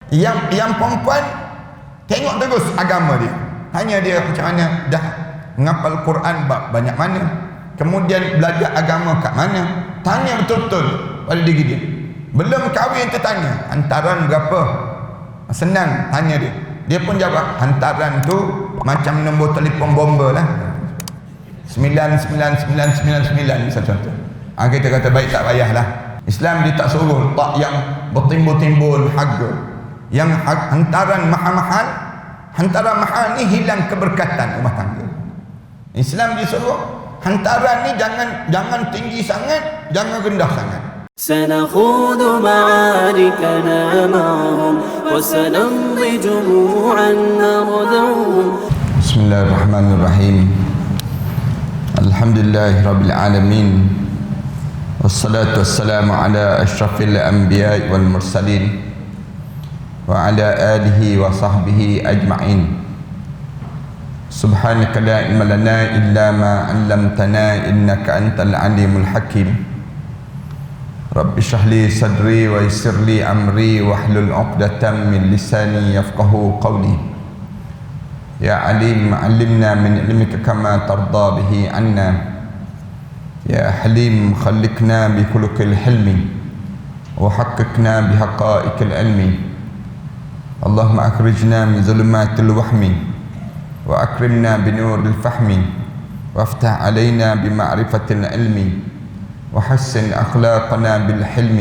Yang perempuan tengok terus agama dia. Tanya dia macam mana, dah menghafal Quran banyak mana, kemudian belajar agama kat mana. Tanya betul-betul pada diri dia. Belum kahwin tertanya, hantaran berapa? Senang tanya dia. Dia pun jawab, hantaran tu macam nombor telefon bomba lah, 99999 misal contoh. Kita kata baik, tak payahlah. Islam dia tak suruh tak yang bertimbul-timbul harga. Yang hantaran mahal-mahal, hantaran mahal ni hilang keberkatan rumah tangga. Islam dia suruh hantaran ni jangan tinggi sangat, jangan rendah sangat. سنخوض معاركنا معهم وسنمضي جموعا نردعهم. بسم الله الرحمن الرحيم. الحمد لله رب العالمين والصلاة والسلام على أشرف الأنبياء والمرسلين وعلى آله وصحبه أجمعين. سبحانك لا علم لنا إلا ما علمتنا إنك أنت العليم الحكيم. رب اشرح لي صدري ويسر لي أمري واحلل عقدة من لساني يفقهوا قولي. يا عليم علمنا من علمك كما ترضى به عنا. يا حليم خلقنا بخلق الحلم وحققنا بحقائق العلم. اللهم أخرجنا من ظلمات الوهم وأكرمنا بنور الفهم وافتح علينا بمعرفة العلم وحسن أخلاقنا بالحلم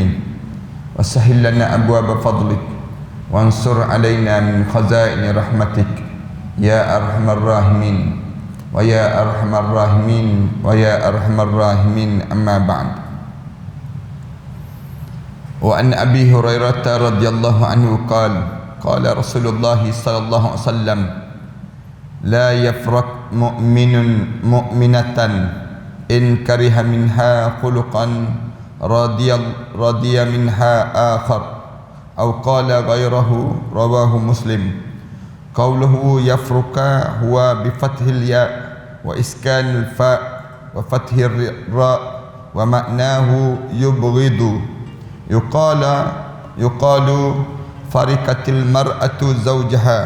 وسهل لنا أبواب فضلك وانصر علينا من خزائن رحمتك يا أرحم الراحمين ويا أرحم الراحمين ويا أرحم الراحمين. أما بعد. وعن أبي هريرة رضي الله عنه قال قال رسول الله صلى الله عليه وسلم لا يفرق مؤمن مؤمنة إن كره منها خلقا رضي منها آخر أو قال غيره. رواه مسلم. قوله يفرق هو بفتح الياء وإسكان الفاء وفتح الراء ومعناه يبغض. يقال فرقت المرأة زوجها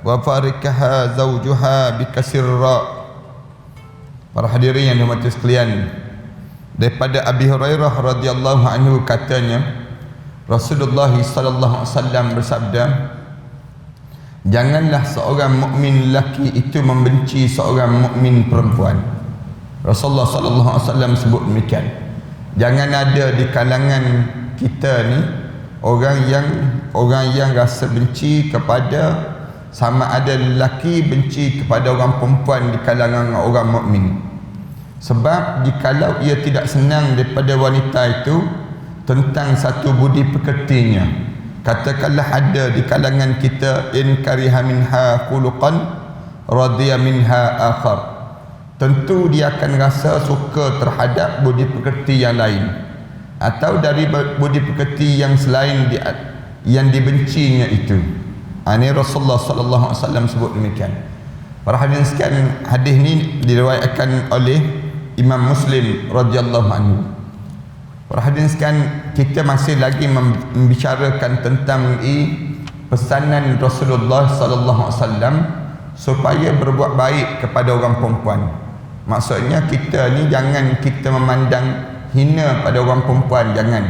وفارقها زوجها بكسر الراء. Para hadirin yang dirahmati sekalian, daripada Abi Hurairah radhiyallahu anhu katanya, Rasulullah sallallahu alaihi wasallam bersabda, janganlah seorang mukmin lelaki itu membenci seorang mukmin perempuan. Rasulullah sallallahu alaihi wasallam sebut demikian. Jangan ada di kalangan kita ni orang yang rasa benci kepada, sama ada lelaki benci kepada orang perempuan di kalangan orang mukmin. Sebab jikalau ia tidak senang daripada wanita itu tentang satu budi pekertinya, katakanlah ada di kalangan kita in kariha minha khuluqan radiya minha akhar, tentu dia akan rasa suka terhadap budi pekerti yang lain, atau dari budi pekerti yang selain yang dibencinya itu. Ini Rasulullah sallallahu alaihi wasallam sebut demikian. Para hadirin sekalian, hadis ni diriwayatkan oleh Imam Muslim radhiyallahu anhu. Para hadirin sekalian, kita masih lagi membicarakan tentang pesanan Rasulullah sallallahu alaihi wasallam supaya berbuat baik kepada orang perempuan. Maksudnya kita ni jangan kita memandang hina pada orang perempuan, jangan.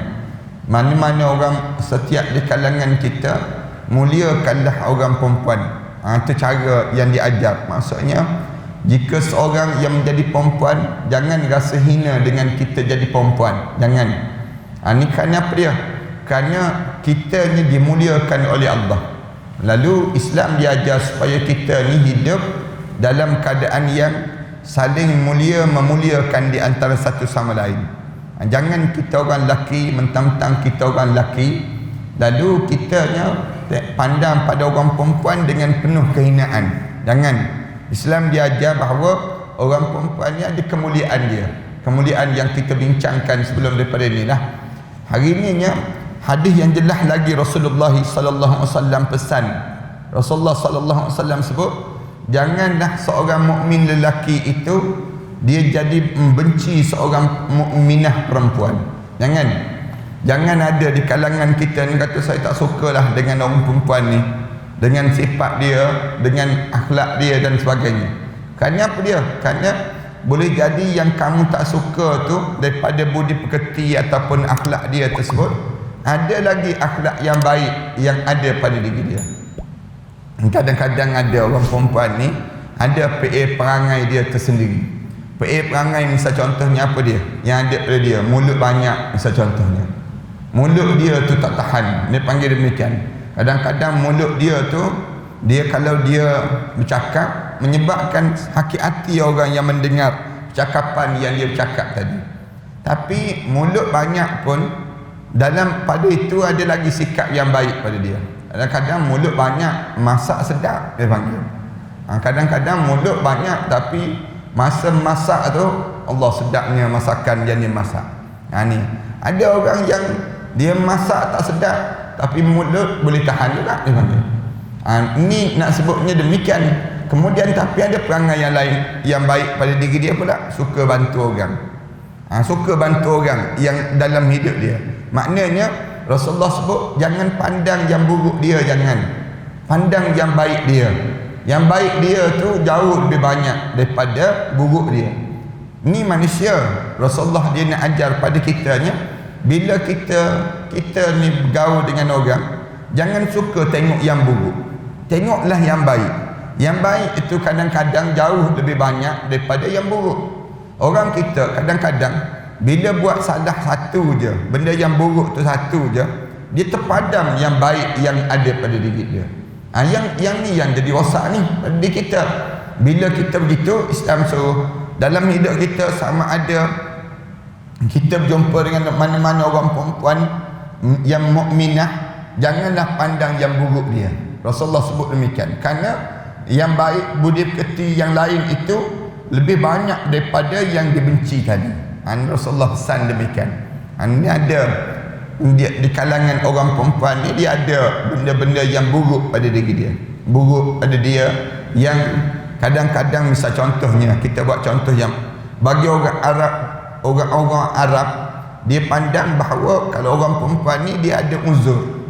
Mana-mana orang, setiap di kalangan kita, muliakanlah orang perempuan. Itu cara yang diajar. Maksudnya jika seorang yang menjadi perempuan, jangan rasa hina dengan kita jadi perempuan, jangan. Ini kerana apa dia? Kerana kita ni dimuliakan oleh Allah. Lalu Islam diajar supaya kita ni hidup dalam keadaan yang saling memuliakan di antara satu sama lain. Jangan kita orang lelaki mentang-mentang kita orang lelaki, lalu kitanya pandang pada orang perempuan dengan penuh kehinaan. Jangan. Islam diajar bahawa orang perempuan ni ada kemuliaan dia, kemuliaan yang kita bincangkan sebelum daripada inilah. Hari ini hadis yang jelas lagi Rasulullah sallallahu alaihi wasallam pesan. Rasulullah sallallahu alaihi wasallam sebut, janganlah seorang mukmin lelaki itu dia jadi membenci seorang mukminah perempuan. Jangan. Jangan ada di kalangan kita ni kata saya tak sukalah dengan orang perempuan ni, dengan sifat dia, dengan akhlak dia dan sebagainya. Kerana apa dia? Kerana boleh jadi yang kamu tak suka tu daripada budi pekerti ataupun akhlak dia tersebut, ada lagi akhlak yang baik yang ada pada diri dia. Kadang-kadang ada orang perempuan ni ada PA perangai dia tersendiri. PA perangai misal contohnya apa dia? Yang ada pada dia, mulut banyak misal contohnya. Mulut dia tu tak tahan, dia panggil demikian. Kadang-kadang mulut dia tu, dia kalau dia bercakap menyebabkan sakit hati orang yang mendengar percakapan yang dia bercakap tadi. Tapi mulut banyak pun dalam pada itu ada lagi sikap yang baik pada dia. Kadang-kadang mulut banyak, masak sedap dia panggil. Kadang-kadang mulut banyak tapi masa masak tu Allah sedapnya masakan yang dia masak. Ni ada orang yang dia masak tak sedap tapi mulut boleh tahan juga dia panggil. Ni nak sebutnya demikian. Kemudian tapi ada perangai yang lain yang baik pada diri dia pula, suka bantu orang. Suka bantu orang yang dalam hidup dia. Maknanya Rasulullah sebut jangan pandang yang buruk dia, jangan pandang yang baik dia. Yang baik dia tu jauh lebih banyak daripada buruk dia. Ni manusia. Rasulullah dia nak ajar pada kitanya, bila kita ni bergaul dengan orang, jangan suka tengok yang buruk, tengoklah yang baik. Yang baik itu kadang-kadang jauh lebih banyak daripada yang buruk. Orang kita kadang-kadang bila buat salah satu je, benda yang buruk tu satu je, dia terpadam yang baik yang ada pada diri dia. Yang ni yang jadi rosak ni pada diri kita. Bila kita begitu, Islam suruh dalam hidup kita sama ada kita berjumpa dengan mana-mana orang perempuan yang mukminah, janganlah pandang yang buruk dia. Rasulullah sebut demikian. Kerana yang baik budi pekerti yang lain itu lebih banyak daripada yang dibenci tadi. Rasulullah pesan demikian. Ini ada di kalangan orang perempuan ni, dia ada benda-benda yang buruk pada diri dia. Buruk pada dia yang kadang-kadang misal contohnya, kita buat contoh yang bagi orang Arab, orang-orang Arab dia pandang bahawa kalau orang perempuan ni dia ada uzur.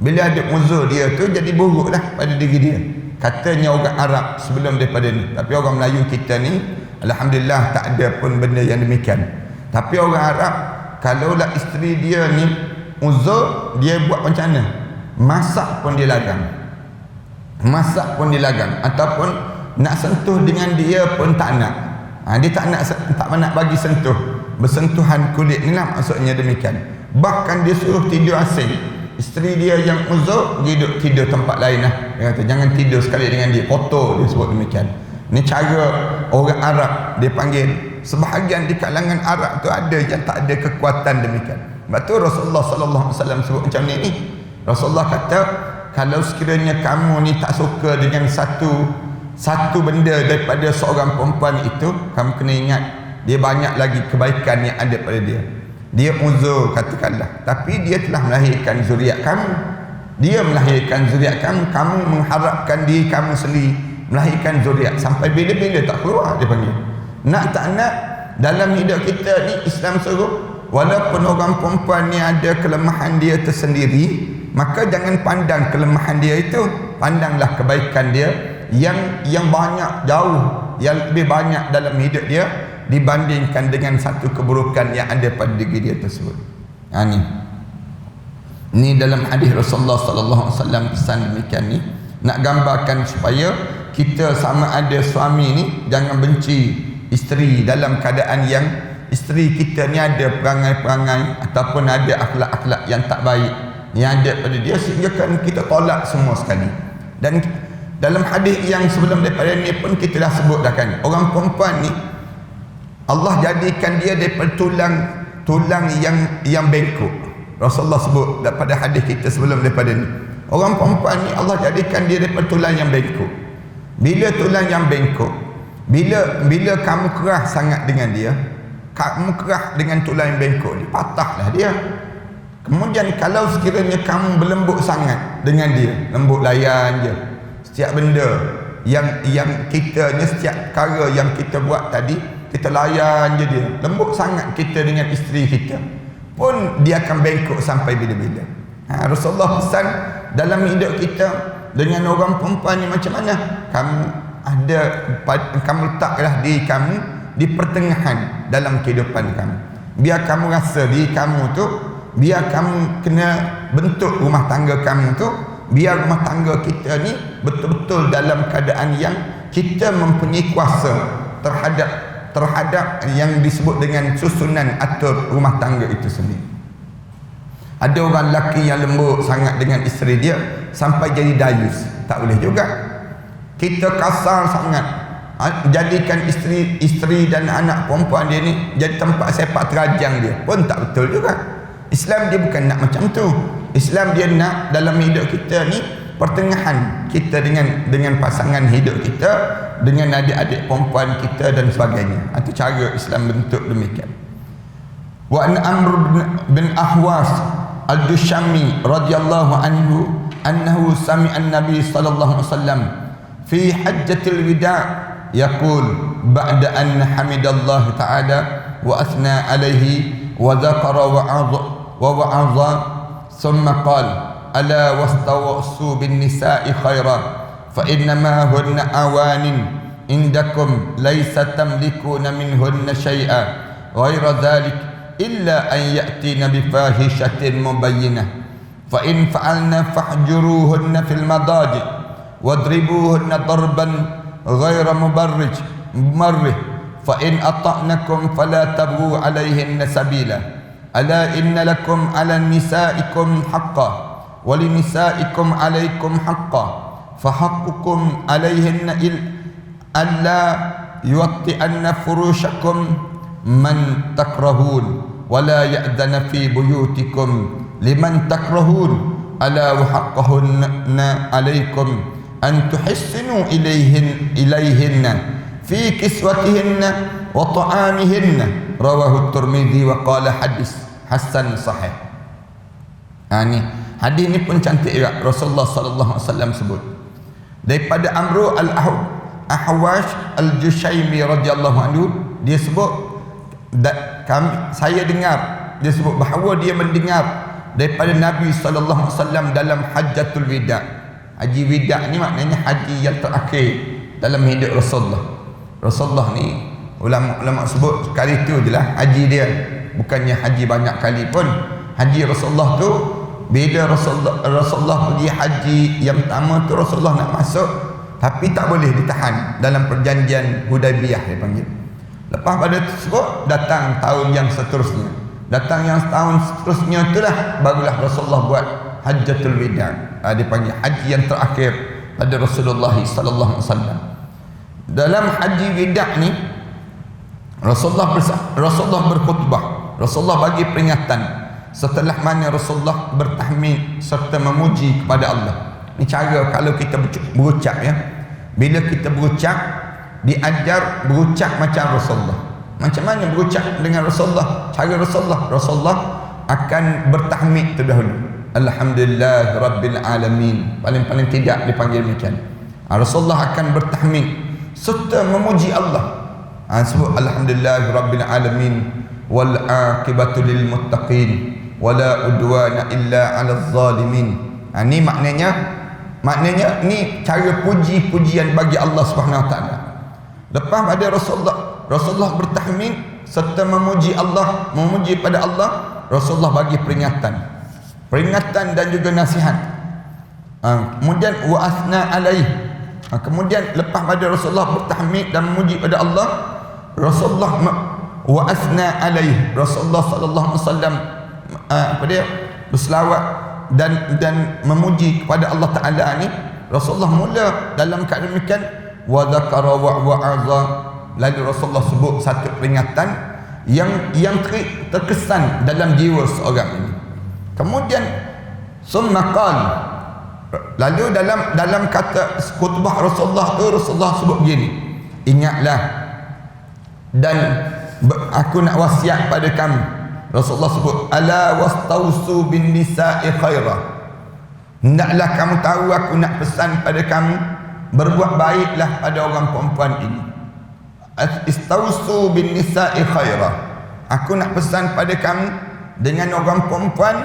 Bila ada uzur dia tu jadi buruklah pada diri dia. Katanya orang Arab sebelum daripada ni. Tapi orang Melayu kita ni alhamdulillah tak ada pun benda yang demikian. Tapi orang Arab kalaulah isteri dia ni uzur, dia buat macam mana? Masak pun dia larang. Masak pun dia larang, ataupun nak sentuh dengan dia pun tak nak. Dia tak nak bagi sentuh. Bersentuhan kulit ni lah maksudnya demikian. Bahkan dia suruh tidur asing. Isteri dia yang uzur, dia tidur tempat lain lah. Dia kata jangan tidur sekali dengan dia, kotor, dia sebut demikian. Ini cara orang Arab dia panggil. Sebahagian di kalangan Arab tu ada yang tak ada kekuatan demikian. Sebab tu Rasulullah sallallahu alaihi wasallam sebut macam ni. Rasulullah kata kalau sekiranya kamu ni tak suka dengan satu benda daripada seorang perempuan itu, kamu kena ingat dia banyak lagi kebaikan yang ada pada dia. Dia uzur katakanlah, tapi dia telah melahirkan zuriat kamu. Dia melahirkan zuriat kamu, kamu mengharapkan diri kamu sendiri melahirkan zuriat sampai bila-bila tak keluar, dia panggil. Nak tak nak dalam hidup kita ni Islam suruh walaupun orang perempuan ni ada kelemahan dia tersendiri, maka jangan pandang kelemahan dia itu, pandanglah kebaikan dia yang banyak, jauh yang lebih banyak dalam hidup dia dibandingkan dengan satu keburukan yang ada pada diri dia tersebut. Ni dalam hadis Rasulullah sallallahu alaihi wasallam pesan demikian ni, nak gambarkan supaya kita sama ada suami ni jangan benci isteri dalam keadaan yang isteri kita ni ada perangai-perangai ataupun ada akhlak-akhlak yang tak baik yang ada pada dia, sehingga kan kita tolak semua sekali. Dan dalam hadis yang sebelum daripada ni pun kita dah sebut dah kan, orang perempuan ni Allah jadikan dia daripada tulang yang bengkok. Rasulullah sebut pada hadis kita sebelum daripada ni, orang perempuan ni Allah jadikan dia daripada tulang yang bengkok. Bila tulang yang bengkok, bila kamu kerah sangat dengan dia, kamu kerah dengan tulang yang bengkok ni, patahlah dia. Kemudian kalau sekiranya kamu berlembut sangat dengan dia, lembut layan je, setiap benda yang kita ni, setiap perkara yang kita buat tadi, kita layan je dia, lembut sangat kita dengan isteri kita, pun dia akan bengkok sampai bila-bila. Rasulullah pesan dalam hidup kita dengan orang perempuan ni macam mana? Kamu letaklah diri kamu di pertengahan dalam kehidupan kamu. Biar kamu rasa diri kamu tu, biar kamu kena bentuk rumah tangga kamu tu, biar rumah tangga kita ni betul-betul dalam keadaan yang kita mempunyai kuasa terhadap yang disebut dengan susunan atur rumah tangga itu sendiri. Ada orang lelaki yang lembut sangat dengan isteri dia sampai jadi dayus, tak boleh juga. Kita kasar sangat, jadikan isteri dan anak perempuan dia ni jadi tempat sepak terajang dia, pun tak betul juga. Islam dia bukan nak macam tu. Islam dia nak dalam hidup kita ni pertengahan kita dengan pasangan hidup kita, dengan adik-adik perempuan kita dan sebagainya. Itu cara Islam bentuk demikian. Wa an Amr bin Ahwas al-Dushami radhiyallahu anhu annahu sami'a an-nabi sallallahu alaihi wasallam fi hajjatil wida' yaqul ba'da an hamidallahu ta'ala wa athna alayhi wa dhakara wa wa'adha thumma qala ala wastawsu bin nisa'i khairan fa innama hunna awanin indakum laysa tamlikuna minhunna shay'a ghayra dhalik illa an ya'tina bi fahishatin mubayyinah fa in fa'alna fahjuruhunna fil madaji wadribuhunna darban ghayra mubarrih fa in ata'nakum fala tabghu 'alayhinna sabila ala inna lakum 'ala nisaikum haqqan wa li nisaikum 'alaykum haqqan fa haqqukum 'alayhinna alla yuwatti'anna furushakum man takrahun wala ya'dana fi buyutikum liman takrahun ala wa haqqahunna alaikum an tuhassinu ilayhinna fi kiswatihinna wa ta'amihinna rawahu at-Tirmidzi wa qala hadis hasan sahih. Ni hadis ni pun cantik juga. Rasulullah sallallahu alaihi wasallam sebut daripada Amr al-Ahwash al-Jushaimi radhiyallahu anhu, dia sebut saya dengar, dia sebut bahawa dia mendengar daripada Nabi sallallahu alaihi wasallam dalam hajjatul wida'. Haji wida' ni maknanya haji yang terakhir dalam hidup Rasulullah. Rasulullah ni ulama sebut sekali tu je lah haji dia, bukannya haji banyak kali pun. Haji Rasulullah tu bila Rasulullah pergi haji yang pertama tu, Rasulullah nak masuk tapi tak boleh ditahan dalam perjanjian Hudaybiyah dia panggil. Lepas pada tersebut datang tahun yang seterusnya. Datang yang tahun seterusnya itulah barulah Rasulullah buat hajjatul wida'. Dia panggil haji yang terakhir pada Rasulullah sallallahu alaihi wasallam. Dalam haji wida' ni Rasulullah berkhutbah. Rasulullah bagi peringatan setelah mana Rasulullah bertahmid serta memuji kepada Allah. Ini cara kalau kita berucap ya. Bila kita berucap, diajar berucap macam Rasulullah. Macam mana berucap dengan Rasulullah? Cara Rasulullah akan bertahmid terdahulu. Alhamdulillah Rabbil Alamin. Paling tidak dipanggil macam. Rasulullah akan bertahmid serta memuji Allah. Sebut Alhamdulillah Rabbil Alamin wal aqibatu lil muttaqin wala udwana illa 'alal zalimin. Ni maknanya ni cara puji-pujian bagi Allah Subhanahu Wa Taala. Lepas pada Rasulullah bertahmid serta memuji Allah, memuji pada Allah, Rasulullah bagi peringatan dan juga nasihat. Kemudian wa asna alaih. Kemudian lepas pada Rasulullah bertahmid dan memuji pada Allah, Rasulullah wa asna alaih. Rasulullah sallallahu alaihi wasallam berselawat dan memuji kepada Allah Taala ni. Rasulullah mula dalam keadaan demikian wa dzakara wa wa'adha. Lalu Rasulullah sebut satu peringatan yang terkesan dalam jiwa seorang ini. Kemudian summa qala, lalu dalam kata khutbah Rasulullah tu, Rasulullah sebut begini, ingatlah dan aku nak wasiat pada kamu. Rasulullah sebut ala wastausu bin nisa'i khaira. Hendaklah kamu tahu aku nak pesan pada kamu, berbuat baiklah pada orang perempuan ini. Istausu bin nisa'i khaira. Aku nak pesan pada kamu, dengan orang perempuan,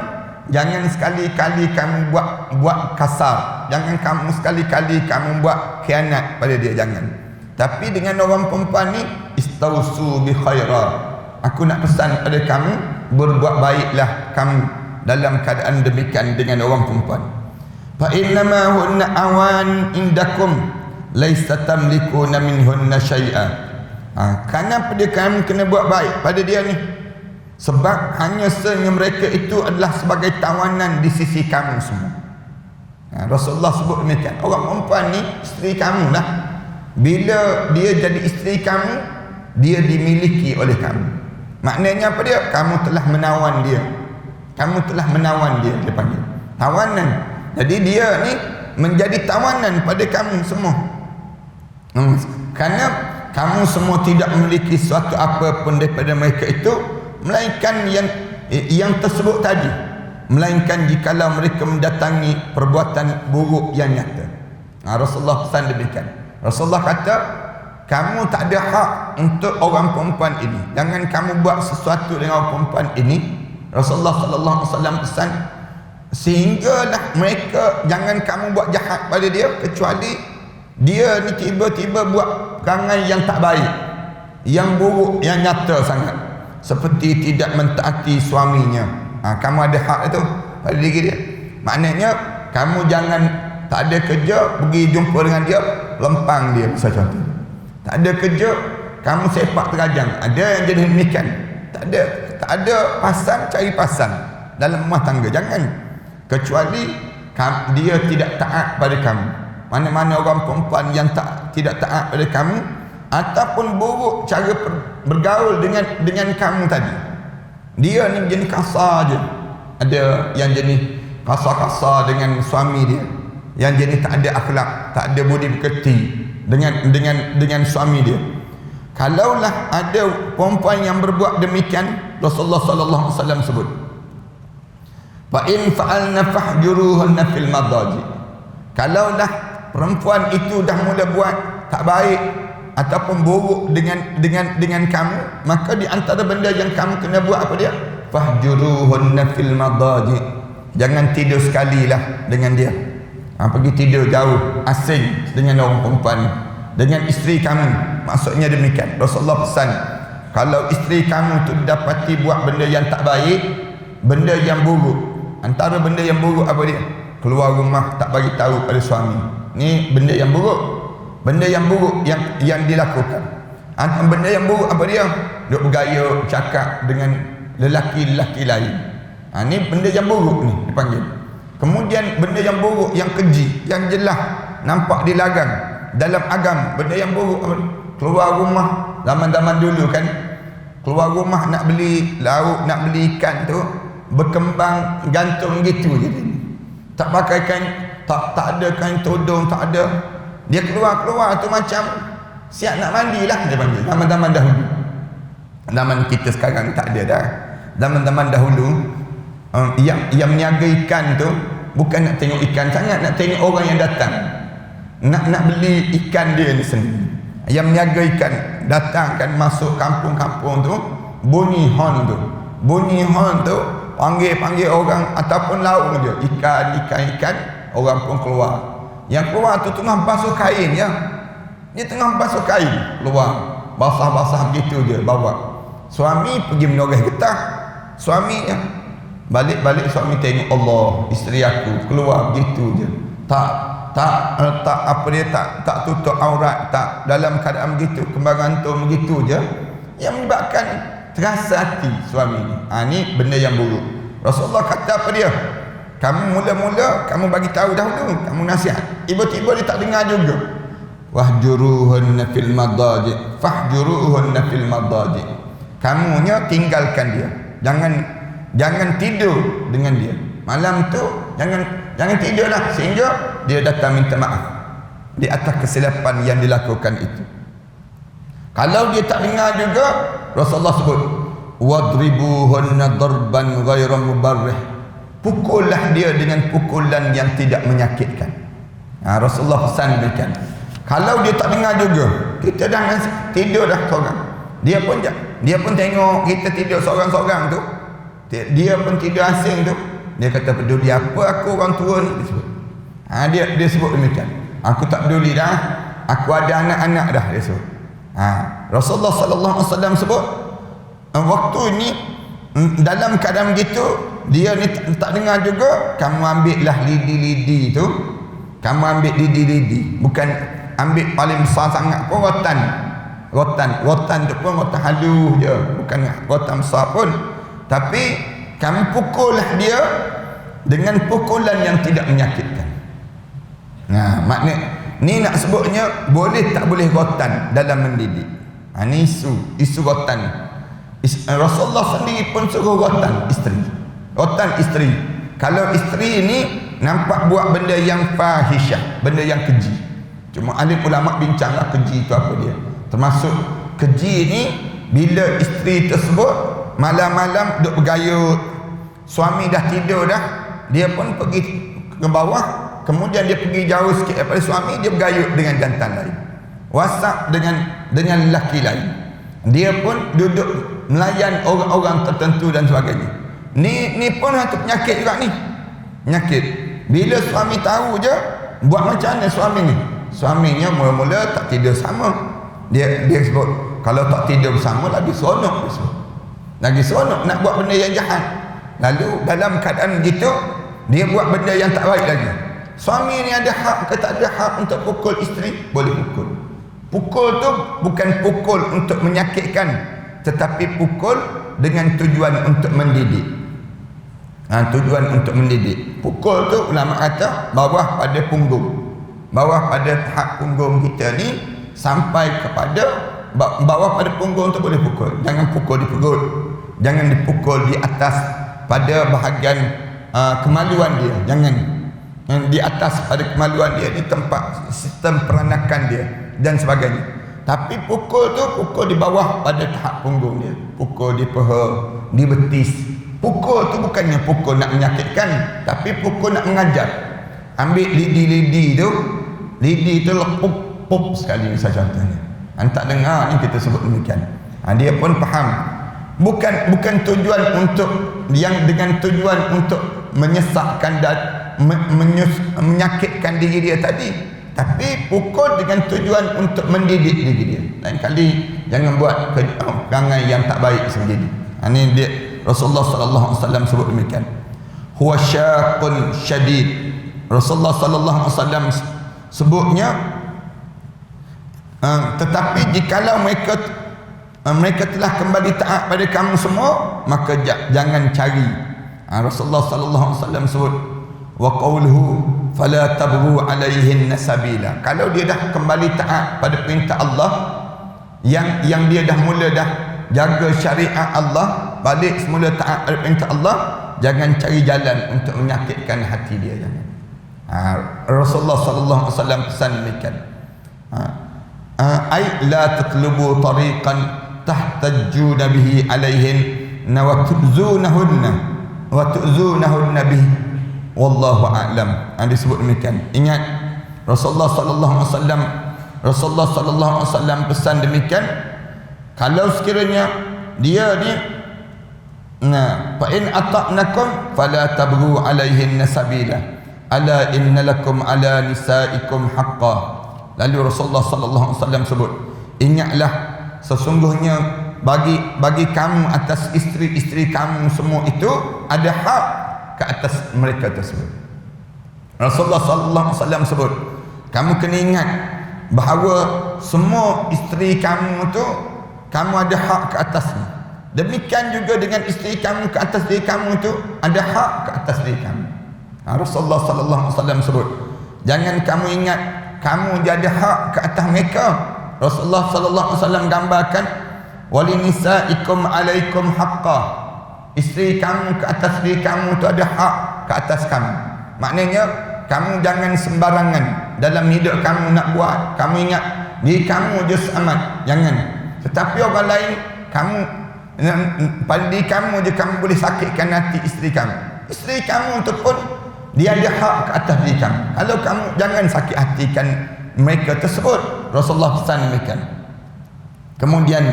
jangan sekali-kali kamu buat kasar, jangan kamu sekali-kali kamu buat khianat pada dia, jangan. Tapi dengan orang perempuan ni, istausu bi khaira, aku nak pesan pada kamu, berbuat baiklah kamu dalam keadaan demikian dengan orang perempuan. Fa innama hunna awan indakum laisa tamlikuna minhunna syai'a. Kerana pada kamu kena buat baik pada dia ni, sebab hanya sesungguhnya mereka itu adalah sebagai tawanan di sisi kamu semua. Rasulullah sebut demikian. Orang perempuan ni isteri kamu lah. Bila dia jadi isteri kamu, dia dimiliki oleh kamu. Maknanya apa dia? Kamu telah menawan dia. Kamu telah menawan dia, dia panggil tawanan. Jadi dia ni menjadi tawanan pada kamu semua. Kerana kamu semua tidak memiliki sesuatu apa pun daripada mereka itu, melainkan yang tersebut tadi, melainkan jikalau mereka mendatangi perbuatan buruk yang nyata. Rasulullah pesan demikian. Rasulullah kata, kamu tak ada hak untuk orang perempuan ini, jangan kamu buat sesuatu dengan orang perempuan ini. Rasulullah sallallahu alaihi wasallam pesan, sehinggalah mereka jangan kamu buat jahat pada dia, kecuali dia ni tiba-tiba buat perangai yang tak baik, yang buruk, yang nyata sangat, seperti tidak mentaati suaminya. Kamu ada hak itu pada diri dia. Maknanya kamu jangan, tak ada kerja pergi jumpa dengan dia, lempang dia misalnya. Tak ada kerja kamu sepak terajang, ada yang jadi demikian. Tak ada pasang, cari pasang dalam rumah tangga, jangan. Kecuali dia tidak taat pada kamu. Mana-mana orang perempuan yang tidak taat pada kamu, ataupun buruk cara bergaul dengan kamu tadi, dia ni jenis kasar je. Ada yang jenis kasar-kasar dengan suami dia, yang jenis tak ada akhlak, tak ada budi pekerti dengan suami dia. Kalaulah ada perempuan yang berbuat demikian, Rasulullah sallallahu alaihi wasallam sebut, fa in fa'alna fahjuruhunna fil madaji. Kalaulah perempuan itu dah mula buat tak baik ataupun buruk dengan kamu, maka di antara benda yang kamu kena buat apa dia? Fahjuruhunna fil madaji. Jangan tidur sekali lah dengan dia. Pergi tidur jauh, asing dengan orang perempuan, dengan isteri kamu. Maksudnya demikian. Rasulullah pesan, kalau isteri kamu tu dapati buat benda yang tak baik, benda yang buruk, antara benda yang buruk apa dia? Keluar rumah tak bagi tahu pada suami. Ni benda yang buruk. Benda yang buruk yang dilakukan. Benda yang buruk apa dia? Duk bergaya cakap dengan lelaki-lelaki lain. Ni benda yang buruk ni dipanggil. Kemudian benda yang buruk, yang keji, yang jelas nampak dilarang dalam agama. Benda yang buruk apa? Keluar rumah zaman-zaman dulu kan, keluar rumah nak beli lauk, nak beli ikan tu, berkembang gantung gitu je. Tak pakai kain, tak ada kain tudung, tak ada. Dia keluar tu macam siap nak mandi lah, dia panggil. Zaman-zaman dahulu. Zaman kita sekarang tak ada dah. Zaman-zaman dahulu, yang meniaga ikan tu bukan nak tengok ikan sangat, nak tengok orang yang datang, nak beli ikan dia ni sendiri. Yang meniaga ikan datang kan, masuk kampung-kampung tu, bunyi horn tu, panggil orang ataupun lauk dia, ikan, orang pun keluar. Yang keluar tu tengah basuh kain ya. Dia tengah basuh kain, keluar basah-basah gitu je bawa. Suami pergi menoreh getah. Suami ya, balik suami tengok, Allah, isteri aku keluar begitu je. Tak apa dia, tak tutup aurat, tak dalam keadaan begitu, kembang gantung begitu je, yang menyebabkan terasa hati suami ni. Ni benda yang buruk. Rasulullah kata apa dia? Kamu mula-mula kamu bagi tahu dahulu, kamu nasihat, tiba-tiba dia tak dengar juga. Wahjuruhunna fil madaji, fahjuruhunna fil madaji. Kamunya tinggalkan dia. Jangan tidur dengan dia. Malam tu jangan tidurlah sehingga dia datang minta maaf di atas kesilapan yang dilakukan itu. Kalau dia tak dengar juga, Rasulullah sebut, wadribuhunna darban ghairu mubarrih. Pukullah dia dengan pukulan yang tidak menyakitkan. Rasulullah pesan demikian. Kalau dia tak dengar juga, kita jangan tidur dah seorang. Dia pun tengok kita tidur seorang-seorang tu, Dia pun tidak asing tu. Dia kata, peduli apa aku orang tua ni, dia sebut. Dia sebut demikian. Aku tak peduli dah, aku ada anak-anak dah, dia sebut. Rasulullah sallallahu alaihi wasallam sebut, waktu ini dalam keadaan begitu, dia ni tak dengar juga, kamu ambillah lidi-lidi tu. Kamu ambil lidi-lidi, bukan ambil paling besar sangat pun, rotan tu pun rotan halus je, bukan rotan besar pun. Tapi kamu pukullah dia dengan pukulan yang tidak menyakitkan. Maknanya ni nak sebutnya boleh tak boleh rotan dalam mendidik. Ni isu rotan. Rasulullah sendiri pun suruh rotan isteri. Kalau isteri ni nampak buat benda yang fahisyah, benda yang keji. Cuma alim ulama bincanglah keji itu apa dia. Termasuk keji ni bila isteri tersebut malam-malam duduk bergayut, suami dah tidur dah, dia pun pergi ke bawah, kemudian dia pergi jauh sikit daripada suami, dia bergayut dengan jantan lain, WhatsApp dengan lelaki lain, dia pun duduk melayan orang-orang tertentu dan sebagainya. Ni pun satu penyakit juga ni. Penyakit. Bila suami tahu je, buat macam mana suami ni? Suaminya mula-mula tak tidur sama. Dia sebut, kalau tak tidur bersama lagi seronok, dia sebut. Lagi seronok nak buat benda yang jahat. Lalu dalam keadaan begitu, dia buat benda yang tak baik lagi. Suami ni ada hak ke tak ada hak untuk pukul isteri? Boleh pukul. Pukul tu bukan pukul untuk menyakitkan, tetapi pukul dengan tujuan untuk mendidik. Tujuan untuk mendidik. Pukul tu ulama kata bawah pada punggung, bawah pada hak punggung kita ni, sampai kepada bawah pada punggung tu boleh pukul. Jangan pukul di perut, jangan dipukul di atas pada bahagian kemaluan dia, jangan di atas pada kemaluan dia, di tempat sistem peranakan dia dan sebagainya. Tapi pukul tu pukul di bawah pada hak punggung dia, pukul di peha, di betis. Pukul tu bukannya pukul nak menyakitkan, tapi pukul nak mengajar. Ambil lidi tu lepup sekali, misalnya contohnya. Tak dengar ni kita sebut demikian. Dia pun faham. Bukan tujuan untuk yang dengan tujuan untuk menyesakkan dan menyakitkan diri dia tadi, tapi pukul dengan tujuan untuk mendidik diri dia. Lain kali jangan buat perangai yang tak baik sebegini. Ini dia Rasulullah sallallahu alaihi wasallam sebut demikian. Huwa syaqun syadid. Rasulullah sallallahu alaihi wasallam sebutnya, tetapi jikalau mereka telah kembali taat pada kamu semua, maka jangan cari. Rasulullah sallallahu alaihi wasallam sebut, wa qawluhu fala tabghu alaihin sabila. Kalau dia dah kembali taat pada perintah Allah, yang dia dah mula dah jaga syariat Allah, balik semula taat pada perintah Allah, jangan cari jalan untuk menyakitkan hati dia, jangan. Rasulullah sallallahu alaihi wasallam pesan demikian. Ai la tatlubu tariqan tahtajjuna bihi alaihin wa tu'zunahunna bihi wallahu a'lam. Disebut demikian. Ingat Rasulullah sallallahu alaihi wasallam pesan demikian. Kalau sekiranya dia ni fa in ata'nakum fala tabghu alaihin sabila ala innalakum ala nisaikum haqqan. Lalu Rasulullah sallallahu alaihi wasallam sebut, ingatlah sesungguhnya bagi kamu atas isteri-isteri kamu semua itu ada hak ke atas mereka tersebut. Rasulullah sallallahu alaihi wasallam sebut, kamu kena ingat bahawa semua isteri kamu tu kamu ada hak ke atasnya. Demikian juga dengan isteri kamu ke atas diri kamu tu ada hak ke atas diri kamu. Rasulullah sallallahu alaihi wasallam sebut, jangan kamu ingat kamu ada hak ke atas mereka. Rasulullah sallallahu alaihi wasallam gambarkan, walinisaikum alaikum haqqan. Isteri kamu ke atas diri kamu tu ada hak ke atas kamu. Maknanya kamu jangan sembarangan dalam hidup kamu nak buat. Kamu ingat diri kamu je selamat, jangan. Tetapi orang lain, kamu pada diri kamu je kamu boleh sakitkan hati isteri kamu. Isteri kamu tu pun dia ada hak ke atas diri kamu. Kalau kamu jangan sakit hatikan mereka tersebut. Rasulullah pesan demikian. Kemudian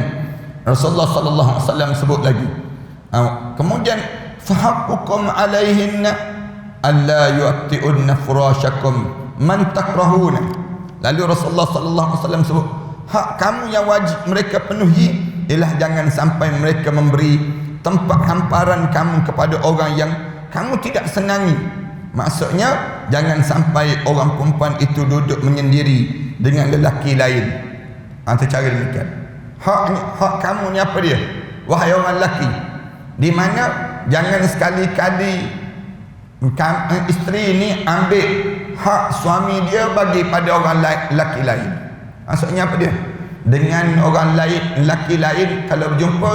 Rasulullah sallallahu alaihi wasallam sebut lagi. Kemudian fahaqqukum alaihinna alla yu'ti'unna furashakum man takrahuna. Lalu Rasulullah sallallahu alaihi wasallam sebut, hak kamu yang wajib mereka penuhi ialah jangan sampai mereka memberi tempat hamparan kamu kepada orang yang kamu tidak senangi. Maksudnya jangan sampai orang perempuan itu duduk menyendiri dengan lelaki lain. Cara demikian. Hak kamu ni apa dia? Wahai orang lelaki, di mana jangan sekali-kali isteri ni ambil hak suami dia bagi pada orang lelaki lain. Maksudnya apa dia? Dengan orang lain, lelaki lain kalau berjumpa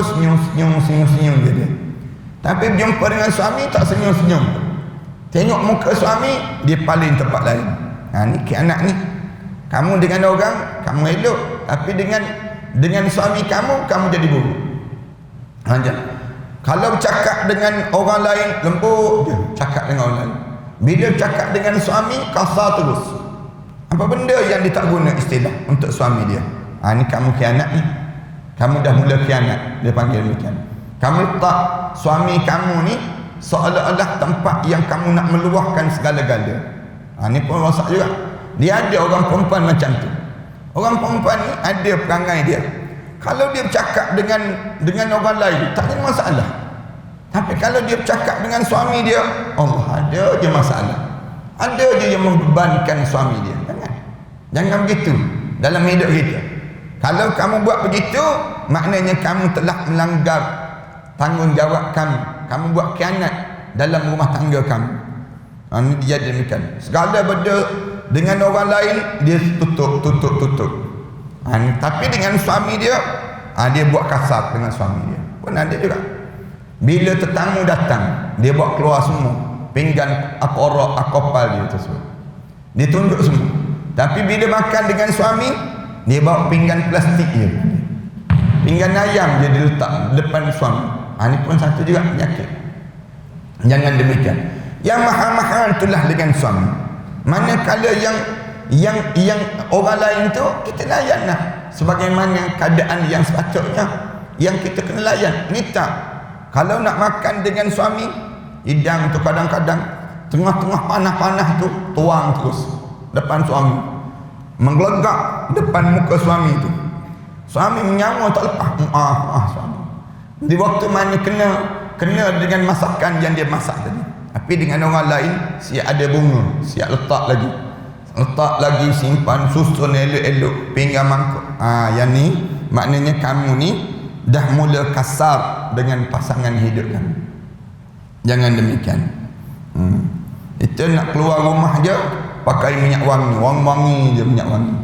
senyum-senyum dia. Tapi berjumpa dengan suami tak senyum-senyum. Tengok muka suami, dia paling tempat lain. Ni anak ni. Kamu dengan orang, kamu elok. Tapi dengan suami kamu jadi buruk. Kalau bercakap dengan orang lain, lembut je cakap dengan orang lain. Bila cakap dengan suami, kasar terus. Apa benda yang dia tak guna istilah untuk suami dia? Ni kamu khianat ni. Kamu dah mula khianat. Dia panggil demikian. Kamu letak suami kamu ni seolah-olah tempat yang kamu nak meluahkan segala-gala. Ni pun rosak juga. Dia ada orang perempuan macam tu. Orang perempuan ni ada perangai dia. Kalau dia bercakap dengan orang lain, tak ada masalah. Tapi kalau dia bercakap dengan suami dia, Allah, ada je masalah. Ada je yang membebankan suami dia. Jangan begitu dalam hidup kita. Kalau kamu buat begitu, maknanya kamu telah melanggar tanggungjawab kamu. Kamu buat khianat dalam rumah tangga kamu. Ini dia demikian. Segala benda dengan orang lain dia tutup. Tapi dengan suami dia, dia buat kasar dengan suami dia. Pun ada juga. Bila tetamu datang, dia bawa keluar semua pinggan akorak, akopal dia tersebut. Dia tunjuk semua. Tapi bila makan dengan suami, dia bawa pinggan plastik je. Pinggan ayam je dia letak depan suami. Ini pun satu juga penyakit. Jangan demikian. Yang mahal-mahal itulah dengan suami. Manakala yang orang lain tu kita layanlah sebagaimana keadaan yang sepatutnya yang kita kena layan. Ni tak. Kalau nak makan dengan suami, hidang tu kadang-kadang tengah-tengah panas-panas tu tuang terus depan suami. Menggelegak depan muka suami tu. Suami menyawa tak lepas. Suami. Di waktu mana kena dengan masakan yang dia masak tadi. Tapi dengan orang lain siap ada bunga, siap letak lagi simpan susun elok-elok pinggan mangkuk. Yang ni maknanya kamu ni dah mula kasar dengan pasangan hidup kamu. Jangan demikian. Itu nak keluar rumah je pakai minyak wangi je minyak wangi.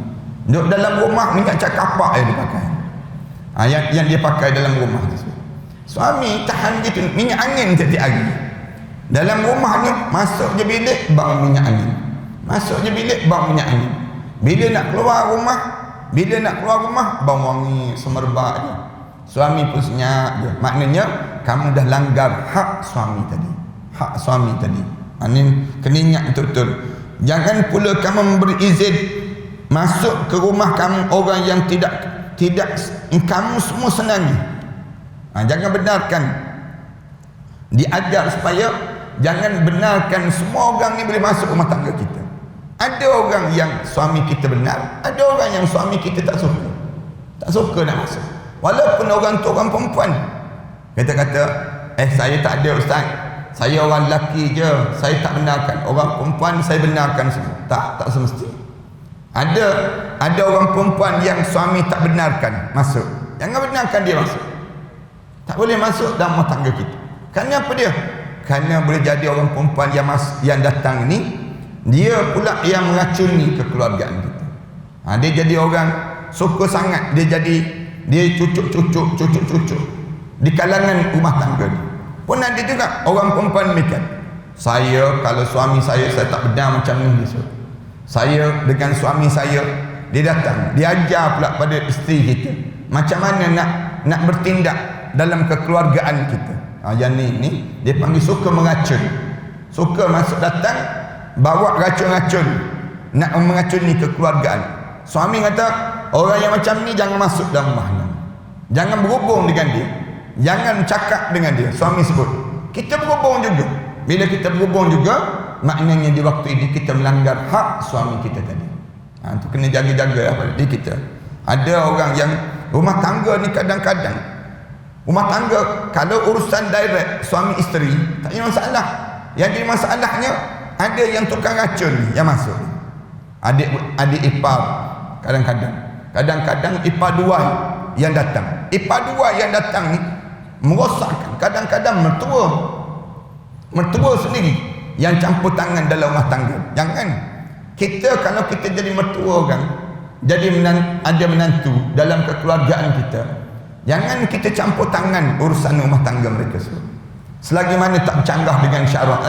Duduk dalam rumah minyak cakapak dia pakai. Yang dia pakai dalam rumah tu. Suami tahan gitu minyak angin setiap hari. Dalam rumah ni masuk je bilik bau minyak angin. Masuk je bilik bau minyak angin. Bila nak keluar rumah bau wangi semerbak je. Suami pun senyap je. Maknanya kamu dah langgar hak suami tadi. Ini kena ingat betul-betul. Jangan pula kamu memberi izin masuk ke rumah kamu orang yang tidak kamu semua senangi. Jangan benarkan. Diajar supaya jangan benarkan semua orang ni boleh masuk rumah tangga kita. Ada orang yang suami kita benar, ada orang yang suami kita tak suka nak masuk. Walaupun orang tu orang perempuan. Kata-kata, saya tak ada ustaz. Saya orang lelaki je, saya tak benarkan. Orang perempuan saya benarkan semua. Tak semesti. Ada orang perempuan yang suami tak benarkan masuk. Jangan benarkan dia masuk. Tak boleh masuk dalam rumah tangga kita. Kerana apa dia? Kerana boleh jadi orang perempuan yang datang ni, dia pula yang meracuni kekeluargaan kita. Dia jadi orang suka sangat. Dia cucuk di kalangan rumah tangga ni. Pun ada juga orang perempuan demikian. Kalau suami saya tak benar macam ni. Saya dengan suami saya, dia datang, dia ajar pula pada isteri kita macam mana nak bertindak dalam kekeluargaan kita. Yang ni dia panggil suka meracun. Suka masuk datang bawa racun-racun nak meracuni kekeluargaan. Suami kata orang yang macam ni jangan masuk dalam rumah ni. Jangan berhubung dengan dia. Jangan cakap dengan dia. Suami sebut. kita berhubung juga. Bila kita berhubung juga, maknanya di waktu ini kita melanggar hak suami kita tadi. Itu kena jaga-jaga pada diri kita. Ada orang yang rumah tangga ni kadang-kadang rumah tangga kalau urusan direct suami isteri tak ada masalah. Yang jadi masalahnya ada yang tukang racun yang masuk. Adik ipar kadang-kadang ipar dua yang datang. Ipar dua yang datang ni merosakkan kadang-kadang mertua sendiri yang campur tangan dalam rumah tangga. Jangan kita, kalau kita jadi mertua orang, jadi ada menantu dalam kekeluargaan kita, jangan kita campur tangan urusan rumah tangga mereka semua. Selagi mana tak bercanggah dengan syarak,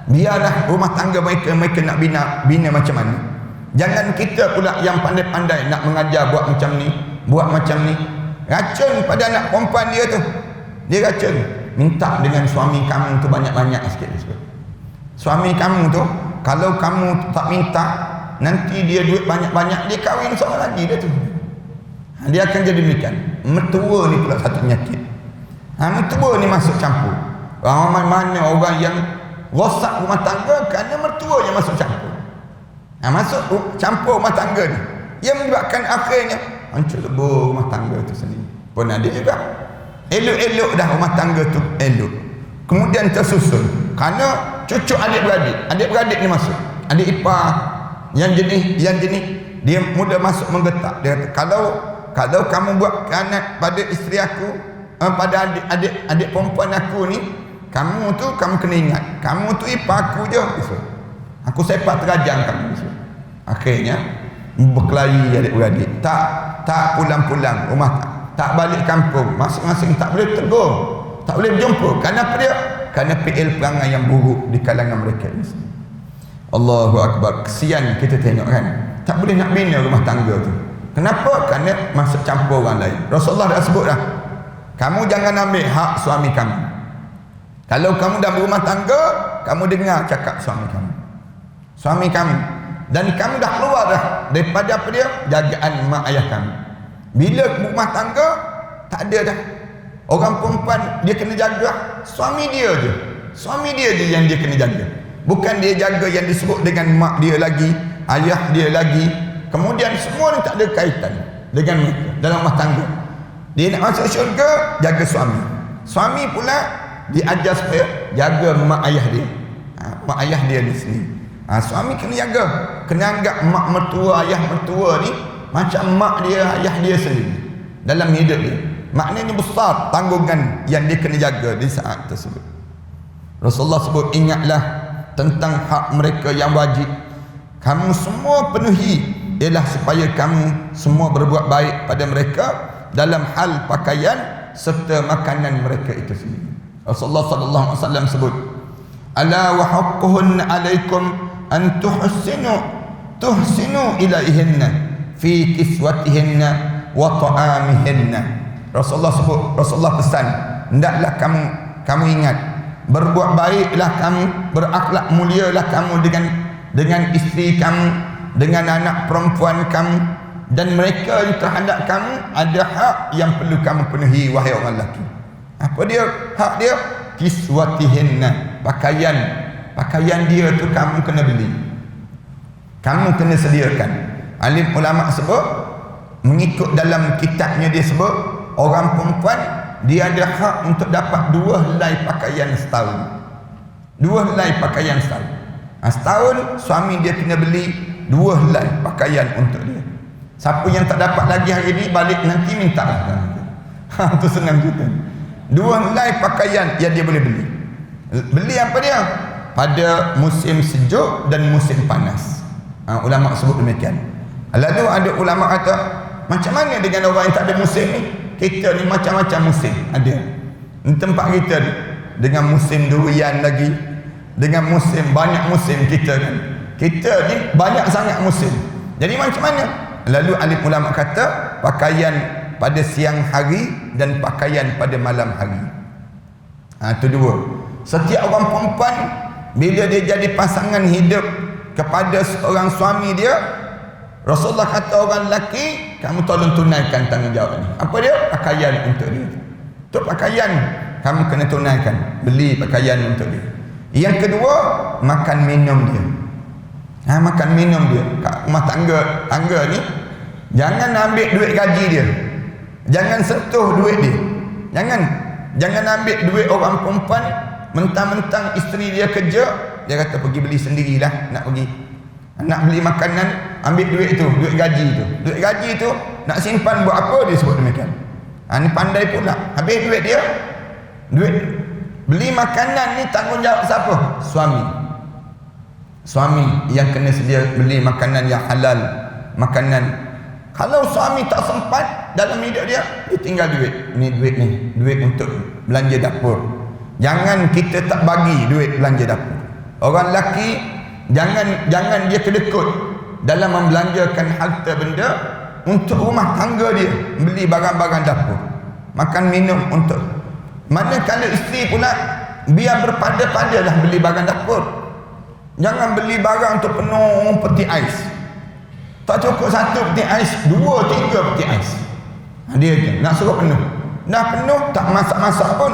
biarlah rumah tangga mereka nak bina macam mana. Jangan kita pula yang pandai-pandai nak mengajar buat macam ni, buat macam ni. Racun pada anak perempuan dia tu, dia racun. Minta dengan suami kamu tu banyak-banyak sikit. Suami kamu tu, kalau kamu tak minta, nanti dia duit banyak-banyak, dia kahwin seorang lagi dia tu. Dia akan jadi demikian. Mertua ni pula satu penyakit. Mertua ni masuk campur. Mana orang yang rosak rumah tangga kerana mertua yang masuk campur. Masuk campur rumah tangga ni, yang menyebabkan akhirnya hancur lebur rumah tangga tu sendiri. Pun ada juga elok-elok dah rumah tangga tu elok, kemudian tersusun kerana cucu adik-beradik ni masuk. Adik ipar yang jenis dia mudah masuk menggetak. Dia kata, kalau kamu buat khianat pada isteri aku, pada adik perempuan aku ni, kamu kena ingat, kamu tu ipar aku je. Aku sepak terajang kamu. Akhirnya berkelahi adik-beradik, tak pulang-pulang rumah, tak balik kampung, masing-masing tak boleh tegur, tak boleh berjumpa. Kenapa dia? Kerana PL perangai yang buruk di kalangan mereka ini. Allahu Akbar. Kesian kita tengok kan, tak boleh nak bina rumah tangga tu. Kenapa? Kerana masuk campur orang lain. Rasulullah dah sebut dah, kamu jangan ambil hak suami kamu. Kalau kamu dah berumah tangga, kamu dengar cakap suami kamu, dan kamu dah keluar dah daripada apa dia, jagaan mak ayah kamu. Bila berumah tangga, tak ada dah orang perempuan, dia kena jaga suami dia je yang dia kena jaga. Bukan dia jaga yang disebut dengan mak dia lagi, ayah dia lagi, kemudian semua ni tak ada kaitan dengan mereka dalam rumah tangga. Dia nak masuk syurga, jaga suami pula diajar supaya jaga mak ayah dia. Mak ayah dia di sini, suami kena jaga, kena anggap mak mertua, ayah mertua ni macam mak dia, ayah dia sendiri dalam hidup dia. Maknanya besar tanggungan yang dia kena jaga di saat tersebut. Rasulullah sebut, ingatlah tentang hak mereka yang wajib kamu semua penuhi, ialah supaya kamu semua berbuat baik pada mereka dalam hal pakaian serta makanan mereka itu sendiri. Rasulullah sallallahu alaihi wasallam sebut, ala wa haqquhun alaikum an tuhsinu ilaihinna fi kiswatihinna wa ta'amihinna. Rasulullah pesan, hendaklah kamu ingat, berbuat baiklah kamu, berakhlak mulialah kamu dengan isteri kamu, dengan anak perempuan kamu, dan mereka terhadap kamu ada hak yang perlu kamu penuhi, wahai orang lelaki. Apa dia hak dia? Kiswatihinna, pakaian dia tu kamu kena beli, kamu kena sediakan. Alim ulama sebut, mengikut dalam kitabnya dia sebut, orang perempuan dia ada hak untuk dapat 2 helai pakaian setahun. 2 helai pakaian setahun. Setahun suami dia kena beli 2 helai pakaian untuk dia. Siapa yang tak dapat lagi hari ni, balik nanti minta lah. Itu senang juga. 2 helai pakaian yang dia boleh beli. Beli apa dia? Pada musim sejuk dan musim panas. Ulama sebut demikian. Lalu ada ulama kata, macam mana dengan orang yang tak ada musim ni? Kita ni macam-macam musim ada. Di tempat kita ni, dengan musim durian lagi, dengan musim, banyak musim kita kan. Kita ni banyak sangat musim. Jadi macam mana? Lalu alim ulama kata, pakaian pada siang hari dan pakaian pada malam hari. Itu 2. Setiap orang perempuan, bila dia jadi pasangan hidup kepada seorang suami dia, Rasulullah kata orang lelaki, kamu tolong tunaikan tanggungjawab ni. Apa dia? Pakaian untuk dia. Tu pakaian kamu kena tunaikan, beli pakaian untuk dia. Yang kedua, makan minum dia. Makan minum dia kat rumah tangga ni, jangan ambil duit gaji dia, jangan sentuh duit dia, jangan ambil duit orang perempuan. Mentang-mentang isteri dia kerja, dia kata pergi beli sendirilah, nak beli makanan, ambil duit tu, duit gaji tu nak simpan buat apa, dia sebut demikian. Ni pandai pula. Habis duit dia, duit beli makanan ni tanggungjawab siapa? Suami yang kena sedia beli makanan yang halal, makanan. Kalau suami tak sempat dalam hidup dia tinggal duit. Duit untuk belanja dapur. Jangan kita tak bagi duit belanja dapur. Orang lelaki jangan dia kedekut dalam membelanjakan harta benda untuk rumah tangga dia, beli barang-barang dapur, makan minum untuk. Manakala isteri pula biar berpada-padalah beli barang dapur. Jangan beli barang untuk penuh peti ais. Tak cukup satu peti ais, 2, 3 peti ais. Dia nak suruh penuh. Dah penuh tak masak-masak pun.